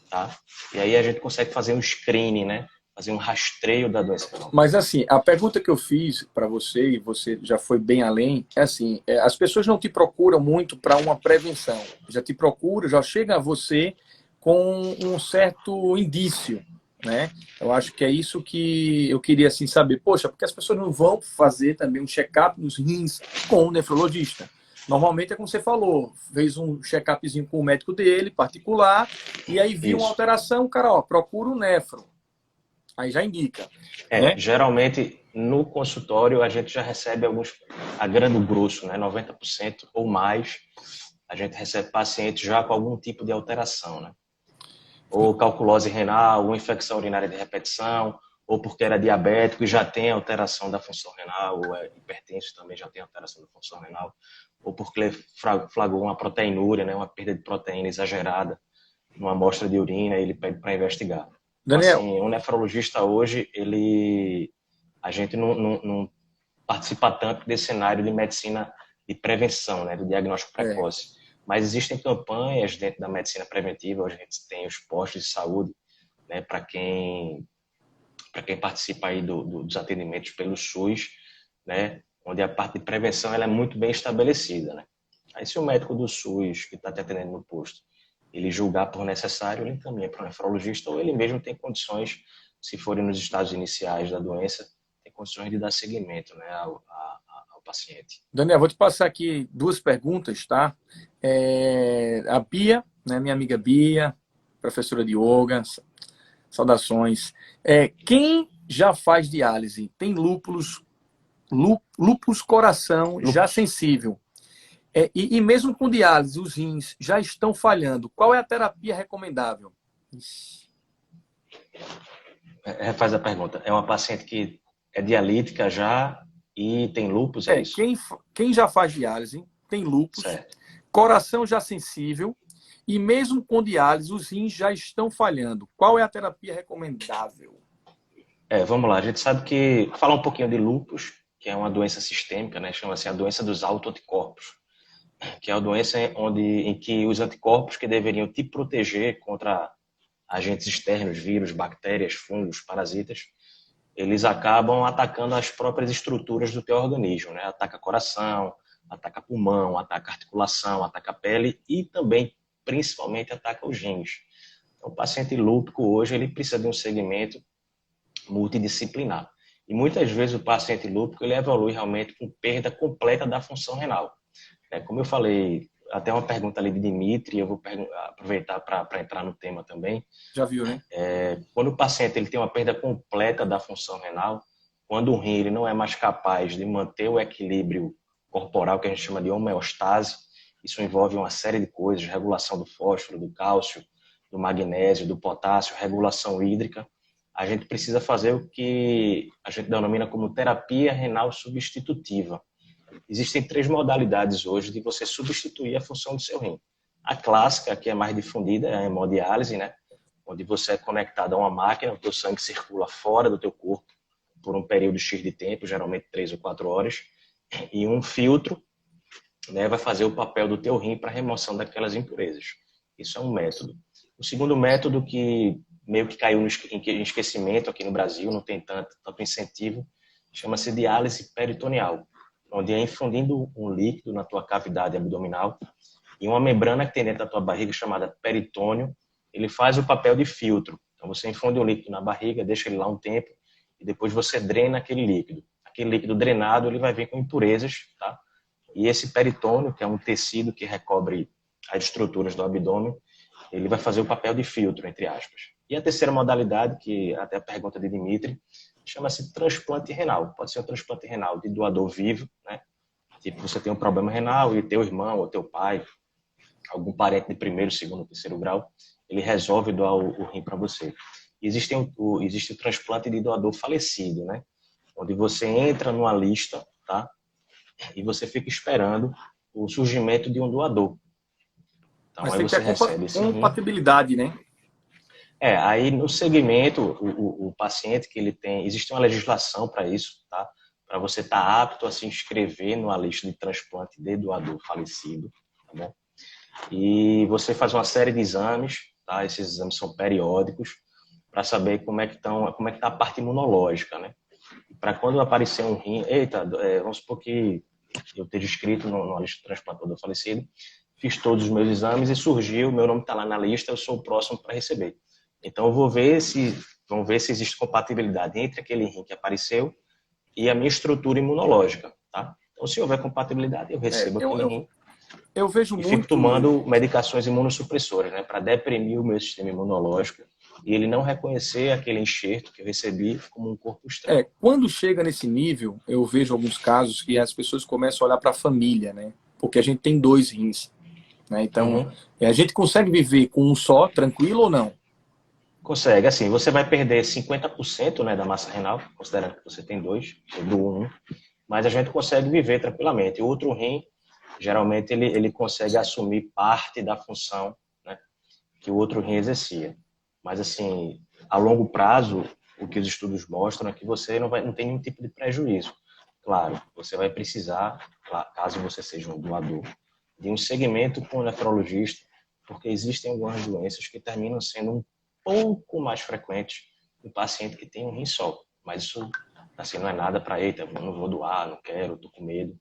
tá? E aí a gente consegue fazer um screening, né? Fazer um rastreio da doença renal Mas crônica. assim, a pergunta que eu fiz para você, e você já foi bem além, é assim, as pessoas não te procuram muito para uma prevenção. Já te procuram, já chega a você com um certo indício, né? Eu acho que é isso que eu queria assim saber. Poxa, porque as pessoas não vão fazer também um check-up nos rins com o nefrologista. Normalmente é como você falou, fez um check-upzinho com o médico dele, particular, e aí viu uma Isso. alteração, o cara, ó, procura o nefro. Aí já indica, né? Geralmente no consultório a gente já recebe a grande grosso, né, 90% ou mais, a gente recebe pacientes já com algum tipo de alteração, né? Ou calculose renal, ou infecção urinária de repetição, ou porque era diabético e já tem alteração da função renal, ou é hipertenso também já tem alteração da função renal, ou porque flagrou uma proteinúria, né, uma perda de proteína exagerada numa amostra de urina e ele pede para investigar. Então, Daniel, assim, um nefrologista hoje, a gente não participa tanto desse cenário de medicina de prevenção, né, do diagnóstico é, precoce. Mas existem campanhas dentro da medicina preventiva, hoje a gente tem os postos de saúde, né, para quem participa aí dos atendimentos pelo SUS, né, onde a parte de prevenção ela é muito bem estabelecida, né. Aí se o médico do SUS que está te atendendo no posto, ele julgar por necessário, ele encaminha para o nefrologista ou ele mesmo tem condições, se forem nos estágios iniciais da doença, tem condições de dar seguimento, né, ao paciente. Daniel, vou te passar aqui duas perguntas, tá? A Bia, né, minha amiga Bia, professora de yoga, saudações. Quem já faz diálise tem lúpus coração já Lúpus. sensível. E mesmo com diálise, os rins já estão falhando. Qual é a terapia recomendável? Refaz a pergunta. É uma paciente que é dialítica já e tem lúpus, é É, isso? quem, quem já faz diálise tem lúpus, Certo. coração já sensível, e mesmo com diálise, os rins já estão falhando. Qual é a terapia recomendável? Vamos lá. A gente sabe que falar um pouquinho de lúpus, que é uma doença sistêmica, né? Chama-se a doença dos autoanticorpos, que é a doença em que os anticorpos que deveriam te proteger contra agentes externos, vírus, bactérias, fungos, parasitas, eles acabam atacando as próprias estruturas do teu organismo, né? Ataca coração, ataca pulmão, ataca articulação, ataca pele e também, principalmente, ataca os rins. Então, o paciente lúpico hoje ele precisa de um segmento multidisciplinar. E muitas vezes o paciente lúpico ele evolui realmente com perda completa da função renal. Como eu falei, até uma pergunta ali de Dimitri, eu vou aproveitar para entrar no tema também. Já viu, né? Quando o paciente ele tem uma perda completa da função renal, quando o rim ele não é mais capaz de manter o equilíbrio corporal, que a gente chama de homeostase, isso envolve uma série de coisas, regulação do fósforo, do cálcio, do magnésio, do potássio, regulação hídrica. A gente precisa fazer o que a gente denomina como terapia renal substitutiva. Existem 3 modalidades hoje de você substituir a função do seu rim. A clássica, que é mais difundida, é a hemodiálise, né? Onde você é conectado a uma máquina, o teu sangue circula fora do teu corpo por um período X de tempo, geralmente 3 ou 4 horas, e um filtro, né, vai fazer o papel do teu rim para remoção daquelas impurezas. Isso é um método. O segundo método que meio que caiu em esquecimento aqui no Brasil, não tem tanto incentivo, chama-se diálise peritoneal, onde é infundindo um líquido na tua cavidade abdominal e uma membrana que tem dentro da tua barriga chamada peritônio, ele faz o papel de filtro. Então você infunde o líquido na barriga, deixa ele lá um tempo e depois você drena aquele líquido. Aquele líquido drenado ele vai vir com impurezas, tá? E esse peritônio, que é um tecido que recobre as estruturas do abdômen, ele vai fazer o papel de filtro, entre aspas. E a terceira modalidade, que até a pergunta de Dimitri, chama-se transplante renal. Pode ser um transplante renal de doador vivo, né? Tipo, você tem um problema renal e teu irmão ou teu pai, algum parente de primeiro, segundo, terceiro grau, ele resolve doar o rim para você. Existe o transplante de doador falecido, né? Onde você entra numa lista, tá? E você fica esperando o surgimento de um doador. Então, Mas aí tem que ter você recebe esse rim. compatibilidade, né? Aí no segmento, o paciente que ele tem, existe uma legislação para isso, tá? Para você estar apto a se inscrever numa lista de transplante de doador falecido, tá bom? E você faz uma série de exames, tá? Esses exames são periódicos para saber como é que está a parte imunológica, né? Para quando aparecer um rim, vamos supor que eu esteja inscrito numa lista de transplantador falecido, fiz todos os meus exames e surgiu, meu nome está lá na lista, eu sou o próximo para receber. Então, vamos ver se existe compatibilidade entre aquele rim que apareceu e a minha estrutura imunológica, tá? Então, se houver compatibilidade, eu É, recebo eu, aquele eu, rim eu vejo e fico muito. tomando medicações imunossupressoras, né, para deprimir o meu sistema imunológico e ele não reconhecer aquele enxerto que eu recebi como um corpo estranho. Quando chega nesse nível, eu vejo alguns casos que as pessoas começam a olhar para a família, né? Porque a gente tem dois rins, né? Então, Uhum. a gente consegue viver com um só, tranquilo ou não? Consegue, assim, você vai perder 50%, né, da massa renal, considerando que você tem dois, do um, mas a gente consegue viver tranquilamente. O outro rim, geralmente, ele consegue assumir parte da função, né, que o outro rim exercia. Mas, assim, a longo prazo, o que os estudos mostram é que você não tem nenhum tipo de prejuízo. Claro, você vai precisar, caso você seja um doador, de um segmento com o nefrologista, porque existem algumas doenças que terminam sendo um pouco mais frequentes no paciente que tem um rim só. Mas isso, assim, não é nada para, eita, eu não vou doar, não quero, estou com medo,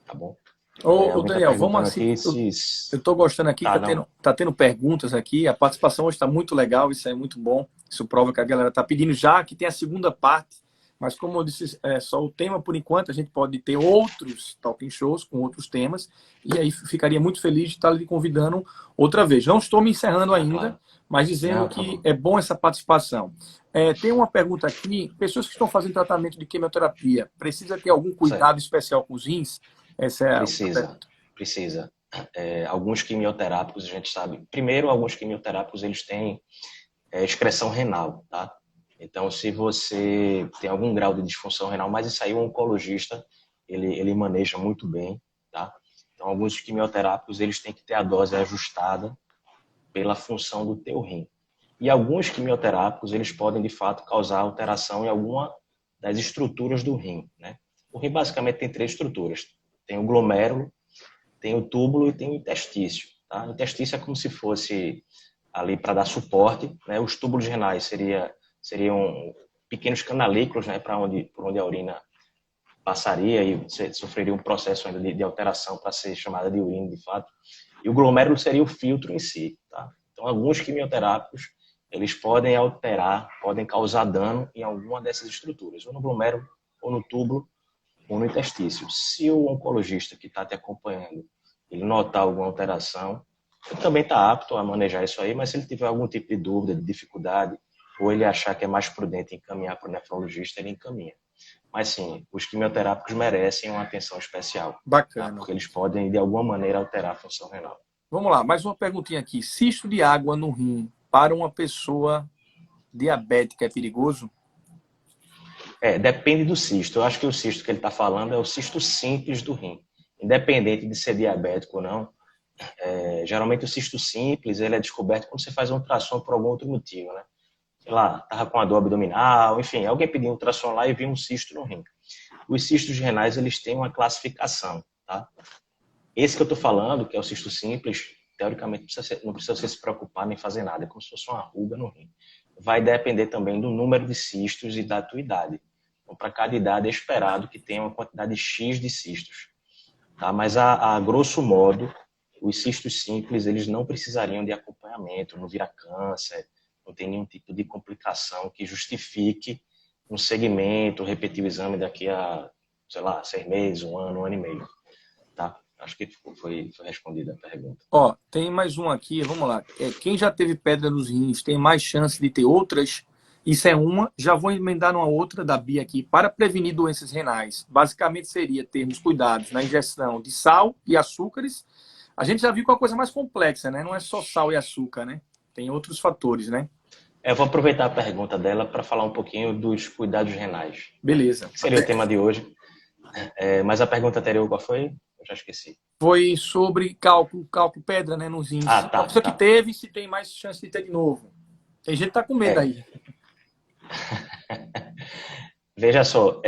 tá bom? Ô, Alguém está Daniel, vamos perguntando assim. aqui Eu se... estou gostando aqui, Tá, não. tá tendo perguntas aqui. A participação hoje está muito legal, isso é muito bom. Isso prova que a galera está pedindo já que tem a segunda parte. Mas como eu disse, é só o tema por enquanto, a gente pode ter outros talking shows com outros temas. E aí ficaria muito feliz de estar lhe convidando outra vez. Não estou me encerrando Ah, ainda, claro. mas dizendo Não, tá que bom. é bom essa participação. Tem uma pergunta aqui: pessoas que estão fazendo tratamento de quimioterapia, precisa ter algum cuidado Certo. especial com os rins? Essa é outra Precisa, pergunta. precisa. Alguns quimioterápicos, a gente sabe. Primeiro, alguns quimioterápicos, eles têm excreção renal, tá? Então, se você tem algum grau de disfunção renal, mas isso aí o oncologista, ele maneja muito bem, tá? Então, alguns quimioterápicos, eles têm que ter a dose ajustada pela função do teu rim. E alguns quimioterápicos, eles podem, de fato, causar alteração em alguma das estruturas do rim, né? O rim, basicamente, tem três estruturas. Tem o glomérulo, tem o túbulo e tem o interstício, tá? O interstício é como se fosse ali para dar suporte, né? Os túbulos renais seriam pequenos canalículos, né? Por onde a urina passaria e você sofreria um processo ainda de alteração para ser chamada de urina, de fato. E o glomérulo seria o filtro em si, tá? Então, alguns quimioterápicos, eles podem alterar, podem causar dano em alguma dessas estruturas, ou no glomérulo, ou no túbulo, ou no interstício. Se o oncologista que está te acompanhando, ele notar alguma alteração, ele também está apto a manejar isso aí, mas se ele tiver algum tipo de dúvida, de dificuldade, ou ele achar que é mais prudente encaminhar para o nefrologista, ele encaminha. Mas sim, os quimioterápicos merecem uma atenção especial, tá? Bacana. Porque eles podem, de alguma maneira, alterar a função renal. Vamos lá, mais uma perguntinha aqui. Cisto de água no rim para uma pessoa diabética é perigoso? Depende do cisto. Eu acho que o cisto que ele está falando é o cisto simples do rim. Independente de ser diabético ou não, geralmente o cisto simples ele é descoberto quando você faz um ultrassom por algum outro motivo, né? Sei lá, tava com a dor abdominal, enfim, alguém pediu um ultrassom lá e viu um cisto no rim. Os cistos renais, eles têm uma classificação, tá? Esse que eu estou falando, que é o cisto simples, teoricamente não precisa você se preocupar nem fazer nada, é como se fosse uma ruga no rim. Vai depender também do número de cistos e da tua idade. Então, para cada idade é esperado que tenha uma quantidade X de cistos, tá? Mas a grosso modo, os cistos simples, eles não precisariam de acompanhamento, não vira câncer, não tem nenhum tipo de complicação que justifique um segmento, repetir o exame daqui a, sei lá, 6 meses, um ano e meio, tá? Acho que foi respondida a pergunta. Ó, tem mais um aqui, vamos lá. Quem já teve pedra nos rins tem mais chance de ter outras? Isso é uma. Já vou emendar numa outra da Bia aqui. Para prevenir doenças renais, basicamente seria termos cuidados na ingestão de sal e açúcares. A gente já viu que é uma coisa mais complexa, né? Não é só sal e açúcar, né? Tem outros fatores, né? Eu vou aproveitar a pergunta dela para falar um pouquinho dos cuidados renais, né? Beleza. Que seria o tema de hoje. Mas a pergunta anterior qual foi? Eu já esqueci. Foi sobre cálculo pedra, né, nos Ah, rins. A tá, pessoa que tá. teve, se tem mais chance de ter de novo. Tem gente que tá com medo É, aí. Veja só,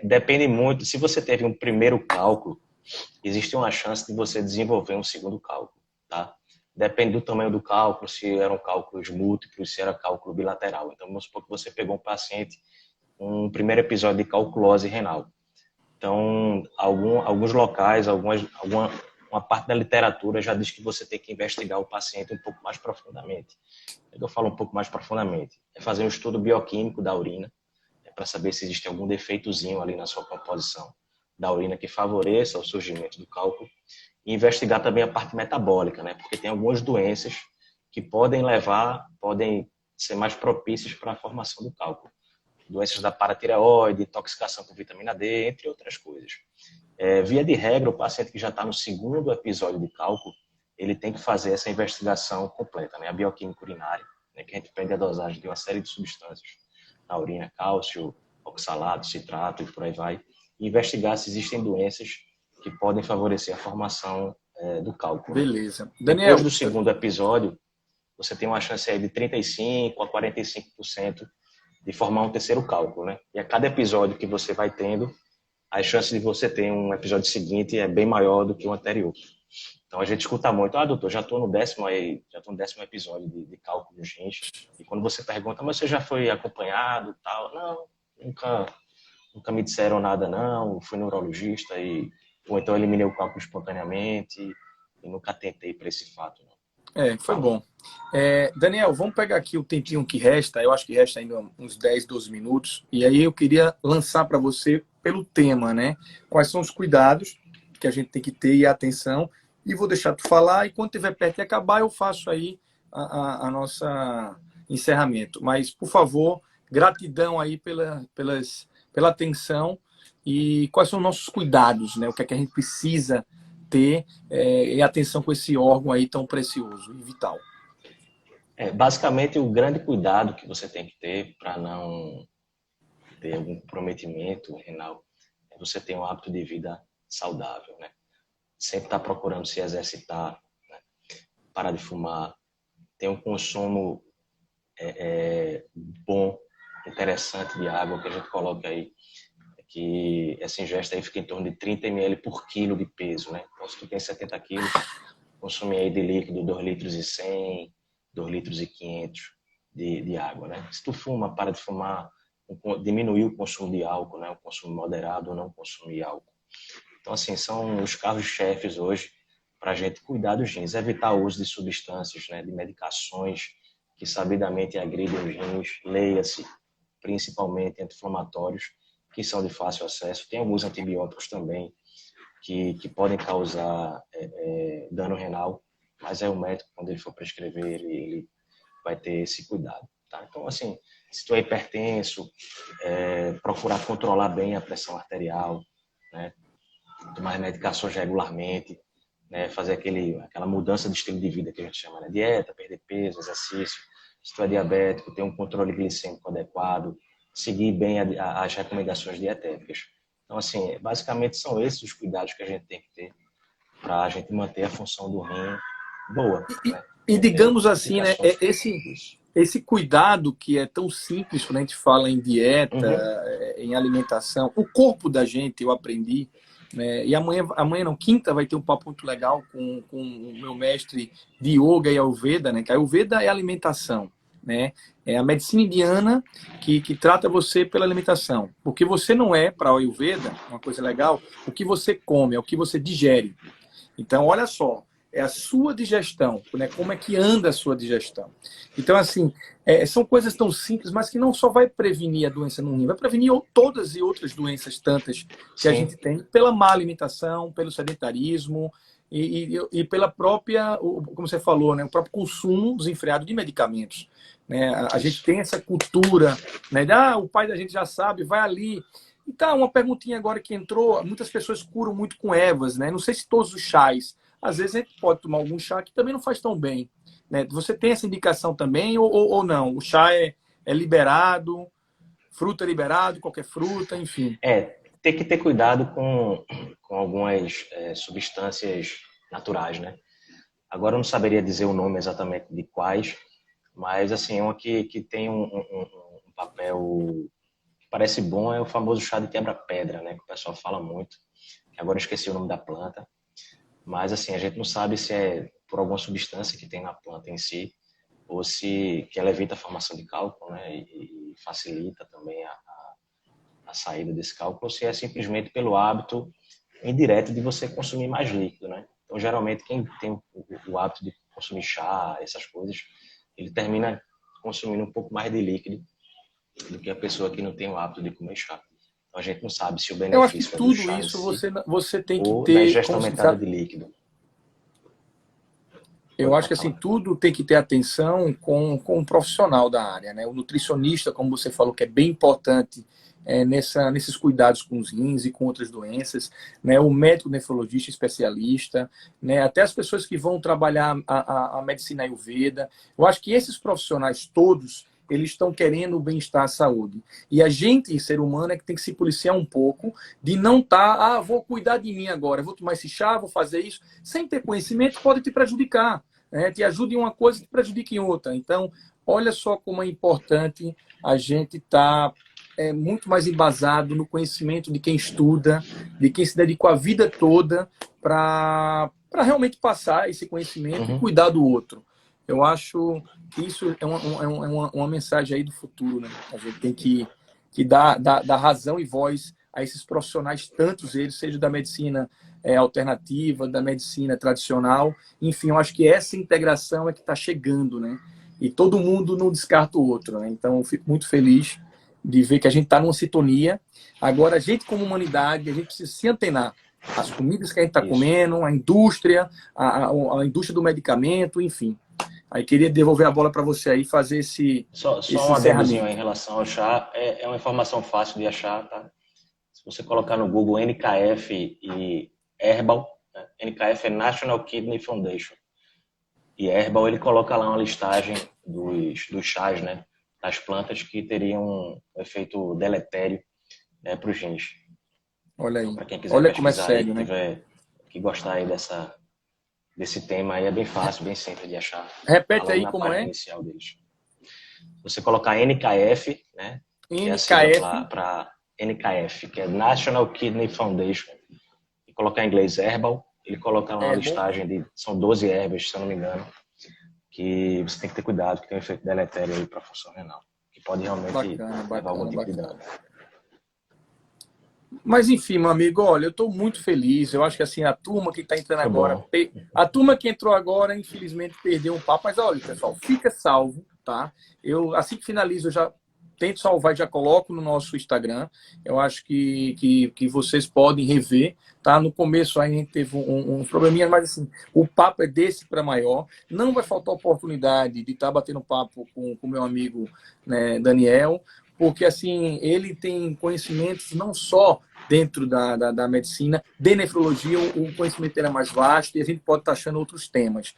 depende muito. Se você teve um primeiro cálculo, existe uma chance de você desenvolver um segundo cálculo, tá? Depende do tamanho do cálculo, se eram cálculos múltiplos, se era cálculo bilateral. Então, vamos supor que você pegou um paciente com um primeiro episódio de calculose renal. Então, alguns locais, uma parte da literatura já diz que você tem que investigar o paciente um pouco mais profundamente. Eu falo um pouco mais profundamente. É fazer um estudo bioquímico da urina, para saber se existe algum defeitozinho ali na sua composição da urina que favoreça o surgimento do cálculo. E investigar também a parte metabólica, né? Porque tem algumas doenças que podem ser mais propícias para a formação do cálculo. Doenças da paratireoide, intoxicação com vitamina D, entre outras coisas. Via de regra, o paciente que já está no segundo episódio de cálculo, ele tem que fazer essa investigação completa, né? A bioquímica urinária, né? Que a gente prende a dosagem de uma série de substâncias na urina, cálcio, oxalato, citrato e por aí vai, e investigar se existem doenças que podem favorecer a formação do cálculo. Né? Beleza. Depois Daniel, do segundo episódio, você tem uma chance aí de 35% a 45% de formar um terceiro cálculo, né? E a cada episódio que você vai tendo, a chance de você ter um episódio seguinte é bem maior do que o anterior. Então a gente escuta muito, doutor, já estou no 10º episódio de cálculo de gente. E quando você pergunta, mas você já foi acompanhado, tal? Não, nunca me disseram nada, não. Fui neurologista ou então eliminei o cálculo espontaneamente e nunca tentei para esse fato, não. Foi bom. Daniel, vamos pegar aqui o tempinho que resta. Eu acho que resta ainda uns 10, 12 minutos. E aí eu queria lançar para você pelo tema, né? Quais são os cuidados que a gente tem que ter e a atenção. E vou deixar tu falar. E quando tiver perto de acabar, eu faço aí a nossa encerramento. Mas, por favor, gratidão aí pela atenção. E quais são os nossos cuidados, né? O que é que a gente precisa ter e atenção com esse órgão aí tão precioso e vital. Basicamente, o grande cuidado que você tem que ter para não ter algum comprometimento renal é você ter um hábito de vida saudável, né? Sempre estar procurando se exercitar, né? Parar de fumar, ter um consumo bom, interessante de água, que a gente coloca aí, que essa ingesta aí fica em torno de 30 ml por quilo de peso, né? Então, se tu tem 70 quilos, consumir aí de líquido 2 litros e 100, 2 litros e 500 de água, né? Se tu fuma, para de fumar, diminuir o consumo de álcool, né? O consumo moderado ou não consumir álcool. Então, assim, são os carros-chefes hoje para a gente cuidar dos rins, evitar o uso de substâncias, né? De medicações que sabidamente agridem os rins, leia-se, principalmente anti-inflamatórios, que são de fácil acesso. Tem alguns antibióticos também que podem causar dano renal, mas o médico, quando ele for prescrever, ele vai ter esse cuidado. Tá? Então, assim, se tu é hipertenso, procurar controlar bem a pressão arterial, né? Tomar medicações regularmente, né? Fazer aquela mudança de estilo de vida que a gente chama, né? Dieta, perder peso, exercício. Se tu é diabético, ter um controle glicêmico adequado, seguir bem as recomendações dietéticas. Então, assim, basicamente são esses os cuidados que a gente tem que ter para a gente manter a função do rim boa. Né? E digamos assim, né, esse cuidado que é tão simples quando a gente fala em dieta, em alimentação, o corpo da gente, eu aprendi, né, e amanhã não, quinta vai ter um papo muito legal com o meu mestre de yoga e Ayurveda, né, que a Ayurveda é alimentação. Né? É a medicina indiana que trata você pela alimentação. Porque você não é, para a Ayurveda, uma coisa legal, o que você come, é o que você digere. Então, olha só, é a sua digestão, né? Como é que anda a sua digestão. Então, assim, são coisas tão simples, mas que não só vai prevenir a doença no rim, vai prevenir todas e outras doenças tantas que a gente tem pela má alimentação, pelo sedentarismo, e pela própria, como você falou, né, o próprio consumo desenfreado de medicamentos. Né? A gente tem essa cultura, né, de, o pai da gente já sabe, vai ali. Então, uma perguntinha agora que entrou, muitas pessoas curam muito com ervas, né? Não sei se todos os chás. Às vezes a gente pode tomar algum chá que também não faz tão bem. Né? Você tem essa indicação também ou não? O chá é liberado, fruta é liberado, qualquer fruta, enfim. Tem que ter cuidado com algumas substâncias naturais, né? Agora eu não saberia dizer o nome exatamente de quais, mas assim, uma que tem um papel que parece bom é o famoso chá de quebra-pedra, né? Que o pessoal fala muito. Agora eu esqueci o nome da planta, mas assim, a gente não sabe se é por alguma substância que tem na planta em si, ou se que ela evita a formação de cálculo, né? E facilita também a saída desse cálculo, ou se é simplesmente pelo hábito indireto de você consumir mais líquido, né? Então, geralmente, quem tem o hábito de consumir chá, essas coisas, ele termina consumindo um pouco mais de líquido do que a pessoa que não tem o hábito de comer chá. Então, a gente não sabe se o benefício Eu acho que tudo do chá isso em si, você tem que ou ter... da ingestão aumentada de líquido. Eu acho que assim, tudo tem que ter atenção com um profissional da área, né? O nutricionista, como você falou, que é bem importante nesses cuidados com os rins e com outras doenças, né? O médico nefrologista especialista, né? Até as pessoas que vão trabalhar a medicina Ayurveda. Eu acho que esses profissionais todos, eles estão querendo o bem-estar, a saúde. E a gente, ser humano, é que tem que se policiar um pouco de não estar, vou cuidar de mim agora, vou tomar esse chá, vou fazer isso. Sem ter conhecimento, pode te prejudicar. né? Te ajuda em uma coisa e te prejudica em outra. Então, olha só como é importante a gente estar muito mais embasado no conhecimento de quem estuda, de quem se dedicou a vida toda para realmente passar esse conhecimento e Uhum. cuidar do outro. Eu acho que isso é uma mensagem aí do futuro, né? A gente tem que dar razão e voz a esses profissionais, tantos eles, seja da medicina alternativa, da medicina tradicional. Enfim, eu acho que essa integração é que está chegando, né? E todo mundo não descarta o outro, né? Então, eu fico muito feliz de ver que a gente está numa sintonia. Agora, a gente, como humanidade, a gente precisa se antenar. As comidas que a gente está comendo, a indústria, a indústria do medicamento, enfim. Aí queria devolver a bola para você aí fazer esse Um adendozinho encerramento. em relação ao chá. É uma informação fácil de achar, tá? Se você colocar no Google NKF e Herbal, né? NKF é National Kidney Foundation. E Herbal, ele coloca lá uma listagem dos chás, né? Das plantas que teriam um efeito deletério, né, para os rins. Olha Então, aí. para quem quiser Olha como é pesquisar aí, sério, né? que gostar aí desse tema aí, é bem fácil, bem simples de achar. Tá Repete logo aí na como página é. inicial deles. Você colocar NKF, né, que é a sigla NKF. para NKF, que é National Kidney Foundation, e colocar em inglês Herbal, ele coloca uma Herbal. listagem são 12 ervas, se eu não me engano, que você tem que ter cuidado, que tem um efeito deletério aí para a função renal, que pode realmente Bacana, levar algum bacana, tipo de dano. bacana. Mas enfim, meu amigo, olha, eu estou muito feliz. Eu acho que assim, a turma que está entrando Foi agora, bom. a turma que entrou agora, infelizmente, perdeu um papo. Mas olha, pessoal, fica salvo, tá? Eu, assim que finalizo, eu já tento salvar e já coloco no nosso Instagram. Eu acho que vocês podem rever, tá? No começo aí a gente teve um probleminha, mas assim, o papo é desse para maior. Não vai faltar oportunidade de estar batendo papo com o meu amigo, né, Daniel, porque assim, ele tem conhecimentos não só dentro da medicina, de nefrologia, o conhecimento dele é mais vasto e a gente pode estar achando outros temas.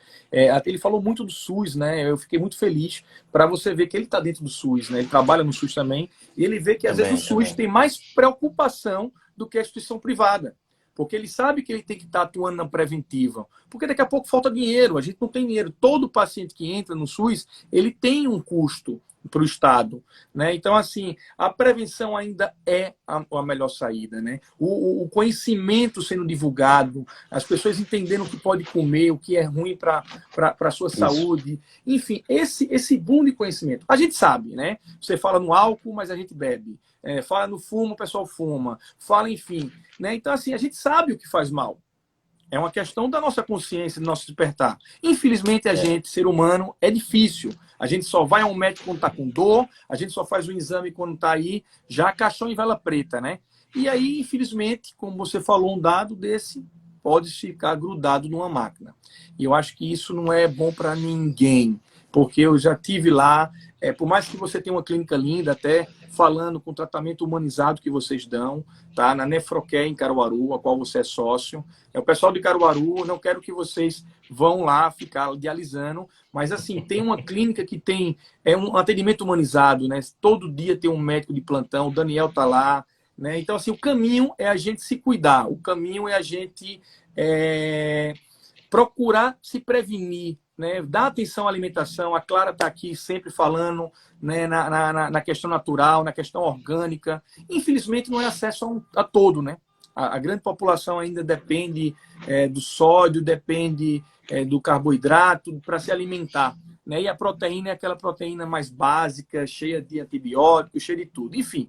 Ele falou muito do SUS, né? Eu fiquei muito feliz para você ver que ele está dentro do SUS, né? Ele trabalha no SUS também, e ele vê que às vezes o SUS tem mais preocupação do que a instituição privada. Porque ele sabe que ele tem que estar atuando na preventiva. Porque daqui a pouco falta dinheiro, a gente não tem dinheiro. Todo paciente que entra no SUS, ele tem um custo para o Estado, né? Então, assim, a prevenção ainda é a melhor saída, né? O conhecimento sendo divulgado, as pessoas entendendo o que pode comer, o que é ruim para a sua saúde, enfim, esse boom de conhecimento. A gente sabe, né? Você fala no álcool, mas a gente bebe. Fala no fumo, o pessoal fuma. Fala, enfim, né? Então, assim, a gente sabe o que faz mal. É uma questão da nossa consciência, do nosso despertar. Infelizmente, a gente, ser humano, é difícil. A gente só vai ao médico quando está com dor, a gente só faz o exame quando está aí, já caixão em vela preta, né? E aí, infelizmente, como você falou, um dado desse pode ficar grudado numa máquina. E eu acho que isso não é bom para ninguém, porque eu já tive lá, por mais que você tenha uma clínica linda, até falando com o tratamento humanizado que vocês dão, tá? Na Nefrocare em Caruaru, a qual você é sócio. O pessoal de Caruaru, não quero que vocês vão lá ficar dialisando, mas assim, tem uma clínica que tem um atendimento humanizado, né? Todo dia tem um médico de plantão, o Daniel tá lá, né? Então, assim, o caminho é a gente se cuidar, o caminho é a gente procurar se prevenir, né? Dar atenção à alimentação. A Clara está aqui sempre falando, né, na questão natural, na questão orgânica. Infelizmente, não é acesso a todo, né? A grande população ainda depende do sódio, depende do carboidrato para se alimentar. Né? E a proteína é aquela proteína mais básica, cheia de antibióticos, cheia de tudo. Enfim,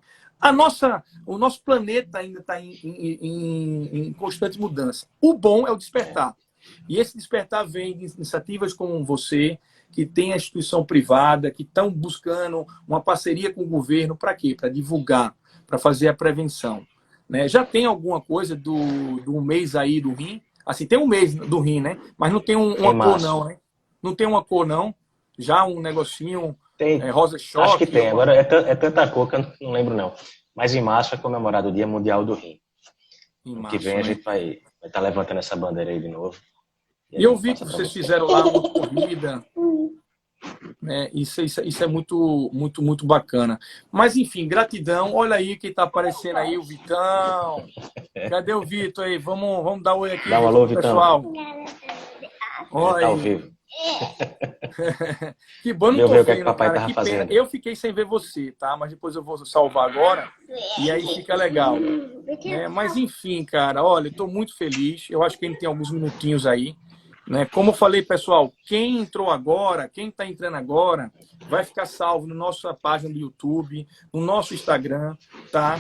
o nosso planeta ainda está em constante mudança. O bom é o despertar. E esse despertar vem de iniciativas como você, que tem a instituição privada, que estão buscando uma parceria com o governo. Para quê? Para divulgar, para fazer a prevenção. Né? Já tem alguma coisa do mês aí do rim? Assim, tem um mês do rim, né? Mas não tem uma cor, não, né? Não tem uma cor, não. Já um negocinho Tem, rosa acho que choque. tem. Agora é tanta cor que eu não lembro, não. Mas em março é comemorado o Dia Mundial do Rim. Em No que vem março, a né? gente vai estar levantando essa bandeira aí de novo. E eu vi que vocês fizeram lá uma corrida, né? Isso é muito, muito, muito bacana. Mas, enfim, gratidão. Olha aí quem está aparecendo aí, o Vitão. Cadê o Vitor aí? Vamos dar um oi aqui, Dá um Vitor, alô, pro Vitão. pessoal. Ele tá ao Oi. vivo. Que bom, não Deu tô ver o que é que o vendo, papai cara. tava Que pena. fazendo. Eu fiquei sem ver você, tá? Mas depois eu vou salvar agora e aí fica legal, né? Mas enfim, cara, olha, eu tô muito feliz. Eu acho que ele tem alguns minutinhos aí, né? Como eu falei, pessoal, quem entrou agora, quem tá entrando agora, vai ficar salvo na nossa página do YouTube, no nosso Instagram, tá?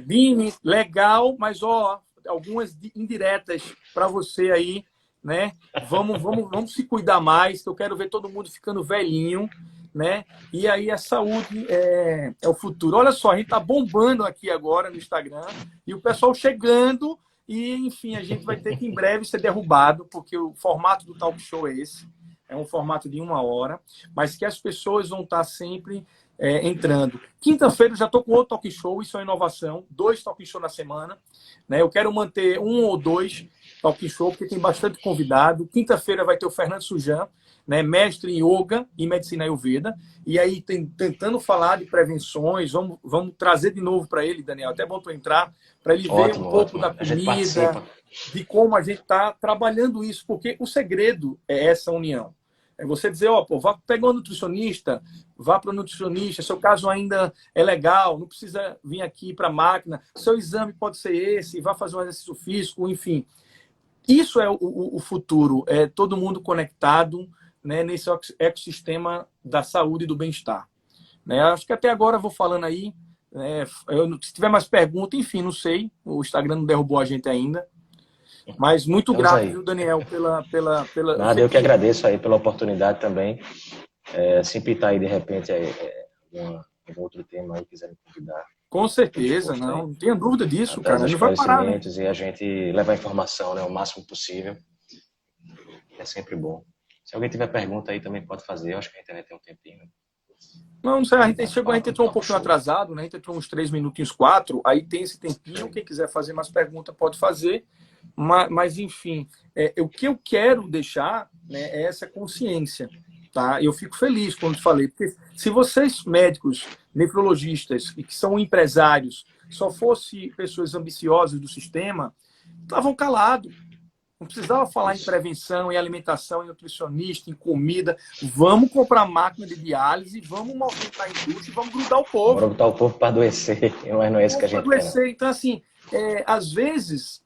Dini, legal, mas ó, algumas indiretas para você aí, né? Vamos se cuidar mais, que eu quero ver todo mundo ficando velhinho, né? E aí a saúde é o futuro. Olha só, a gente tá bombando aqui agora no Instagram e o pessoal chegando e, enfim, a gente vai ter que em breve ser derrubado, porque o formato do talk show é esse. É um formato de 1 hora, mas que as pessoas vão estar sempre entrando. Quinta-feira eu já estou com outro talk show, isso é inovação, 2 talk show na semana, né? Eu quero manter 1 ou 2 talk show, porque tem bastante convidado. Quinta-feira vai ter o Fernando Sujan, né, mestre em yoga e medicina ayurveda, e aí tentando falar de prevenções, vamos trazer de novo para ele, Daniel, até bom tu entrar, para ele ver um Ótimo, pouco ótimo. da A gente comida, participa. de como a gente está trabalhando isso, porque o segredo é essa união. É você dizer, ó, pô, vá pegar um nutricionista, vá para o nutricionista, seu caso ainda é legal, não precisa vir aqui para a máquina, seu exame pode ser esse, vá fazer um exercício físico, enfim. Isso é o futuro, é todo mundo conectado, né, nesse ecossistema da saúde e do bem-estar. Né? Acho que até agora eu vou falando aí. Se tiver mais perguntas, enfim, não sei. O Instagram não derrubou a gente ainda. Mas muito Estamos grato, aí. viu, Daniel, pela. Eu Nada, sei eu que que. agradeço aí pela oportunidade também. Se pintar aí de repente algum outro tema aí quiser me convidar, Com estou certeza, disposto aí não tenha dúvida a disso, cara. trazer Não vai parar, né? esclarecimentos e a gente levar a informação, né, o máximo possível. É sempre bom. Se alguém tiver pergunta aí também pode fazer. Eu acho que a internet tem um tempinho. Não, não sei, De a gente bate-papo, entrou um talk pouquinho show. atrasado, né? A gente entrou uns 3 minutinhos, 4. Aí tem esse tempinho. Sim. Quem quiser fazer mais pergunta pode fazer. Mas enfim, o que eu quero deixar, né, é essa consciência. Tá? Eu fico feliz quando falei, porque se vocês, médicos, nefrologistas, e que são empresários, só fossem pessoas ambiciosas do sistema, estavam calados. Não precisava falar em Isso. prevenção, em alimentação, em nutricionista, em comida. Vamos comprar máquina de diálise, vamos movimentar a indústria e vamos grudar o Bora povo. botar o povo para adoecer, mas não é O isso que a povo para gente quer, não. adoecer. Então, assim, às vezes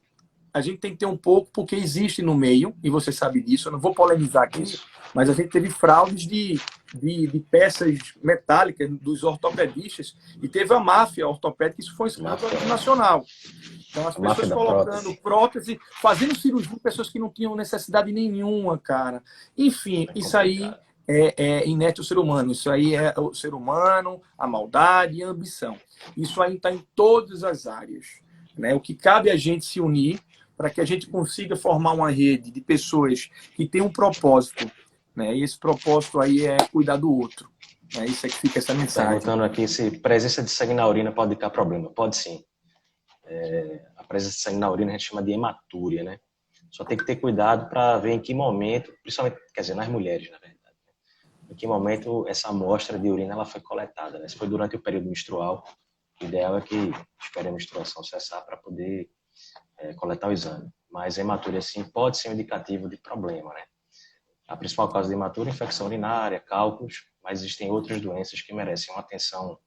a gente tem que ter um pouco, porque existe no meio, e você sabe disso, eu não vou polemizar aqui, Isso. mas a gente teve fraudes de peças metálicas dos ortopedistas, e teve a máfia ortopédica, isso foi um escândalo Máfia, nacional. Então, as a máfia pessoas da colocando prótese. prótese, fazendo cirurgia em pessoas que não tinham necessidade nenhuma, cara. Enfim, É isso aí complicado. é inerte ao ser humano. Isso aí é o ser humano, a maldade e a ambição. Isso aí está em todas as áreas. Né? O que cabe a gente se unir para que a gente consiga formar uma rede de pessoas que têm um propósito. Né? E esse propósito aí é cuidar do outro. Né? Isso é que fica essa mensagem. Perguntando aqui se presença de sangue na urina pode dar problema. Pode sim. A presença de sangue na urina a gente chama de hematúria, né? Só tem que ter cuidado para ver em que momento, principalmente, quer dizer, nas mulheres, na verdade, em que momento essa amostra de urina ela foi coletada. Né? Se foi durante o período menstrual, o ideal é que espere a menstruação cessar para poder coletar o exame. Mas a hematúria, sim, pode ser um indicativo de problema, né? A principal causa de hematúria é infecção urinária, cálculos, mas existem outras doenças que merecem uma atenção,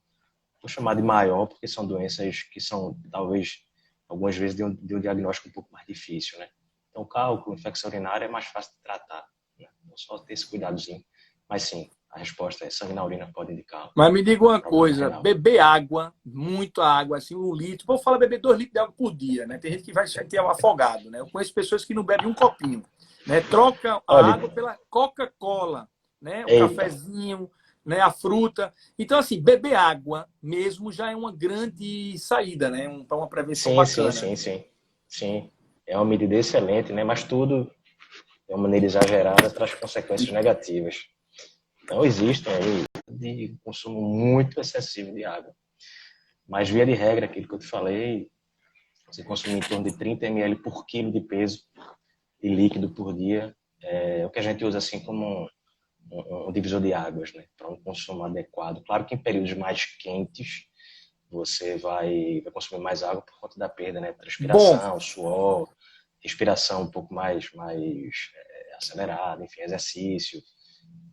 vou chamar de maior, porque são doenças que são, talvez, algumas vezes de um diagnóstico um pouco mais difícil, né? Então, cálculo, infecção urinária é mais fácil de tratar, né? Não só ter esse cuidadozinho. Mas sim, a resposta é sangue na urina pode indicar Mas me diga uma problema coisa, renal. beber água, muita água, assim, 1 litro. Vou falar beber 2 litros de água por dia, né? Tem gente que vai ter afogado, né? Eu conheço pessoas que não bebem um copinho, né? Troca a Olha, água pela Coca-Cola, né? O eita, cafezinho, né? A fruta. Então, assim, beber água mesmo já é uma grande saída, né? Para uma prevenção sim, sim, bacana. sim, sim, sim. É uma medida excelente, né? Mas tudo, de uma maneira exagerada, traz consequências negativas. Então, existem aí de consumo muito excessivo de água. Mas, via de regra, aquilo que eu te falei, você consumir em torno de 30 ml por quilo de peso de líquido por dia, é o que a gente usa assim como um divisor de águas, né? Para um consumo adequado. Claro que em períodos mais quentes, você vai consumir mais água por conta da perda, né? Bom, Transpiração, suor, respiração um pouco mais acelerada, enfim, exercício.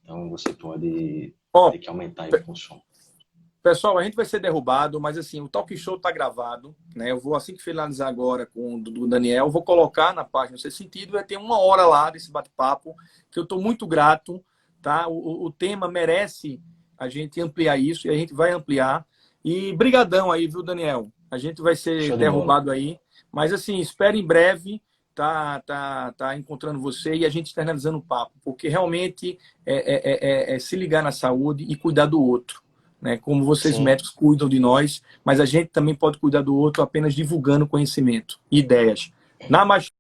Então você pode Ó, ter que aumentar aí o consumo. pessoal, a gente vai ser derrubado, mas assim, o Talk Show tá gravado, né? Eu vou, assim que finalizar agora com o do Daniel, eu vou colocar na página Ser Sentido, vai ter 1 hora lá desse bate-papo, que eu tô muito grato, tá? O tema merece a gente ampliar isso, e a gente vai ampliar. E brigadão aí, viu, Daniel? A gente vai ser Show de bola. derrubado aí, mas assim, espere em breve tá encontrando você e a gente externalizando o papo, porque realmente é se ligar na saúde e cuidar do outro, né? Como vocês Sim. médicos cuidam de nós, mas a gente também pode cuidar do outro apenas divulgando conhecimento, ideias. Na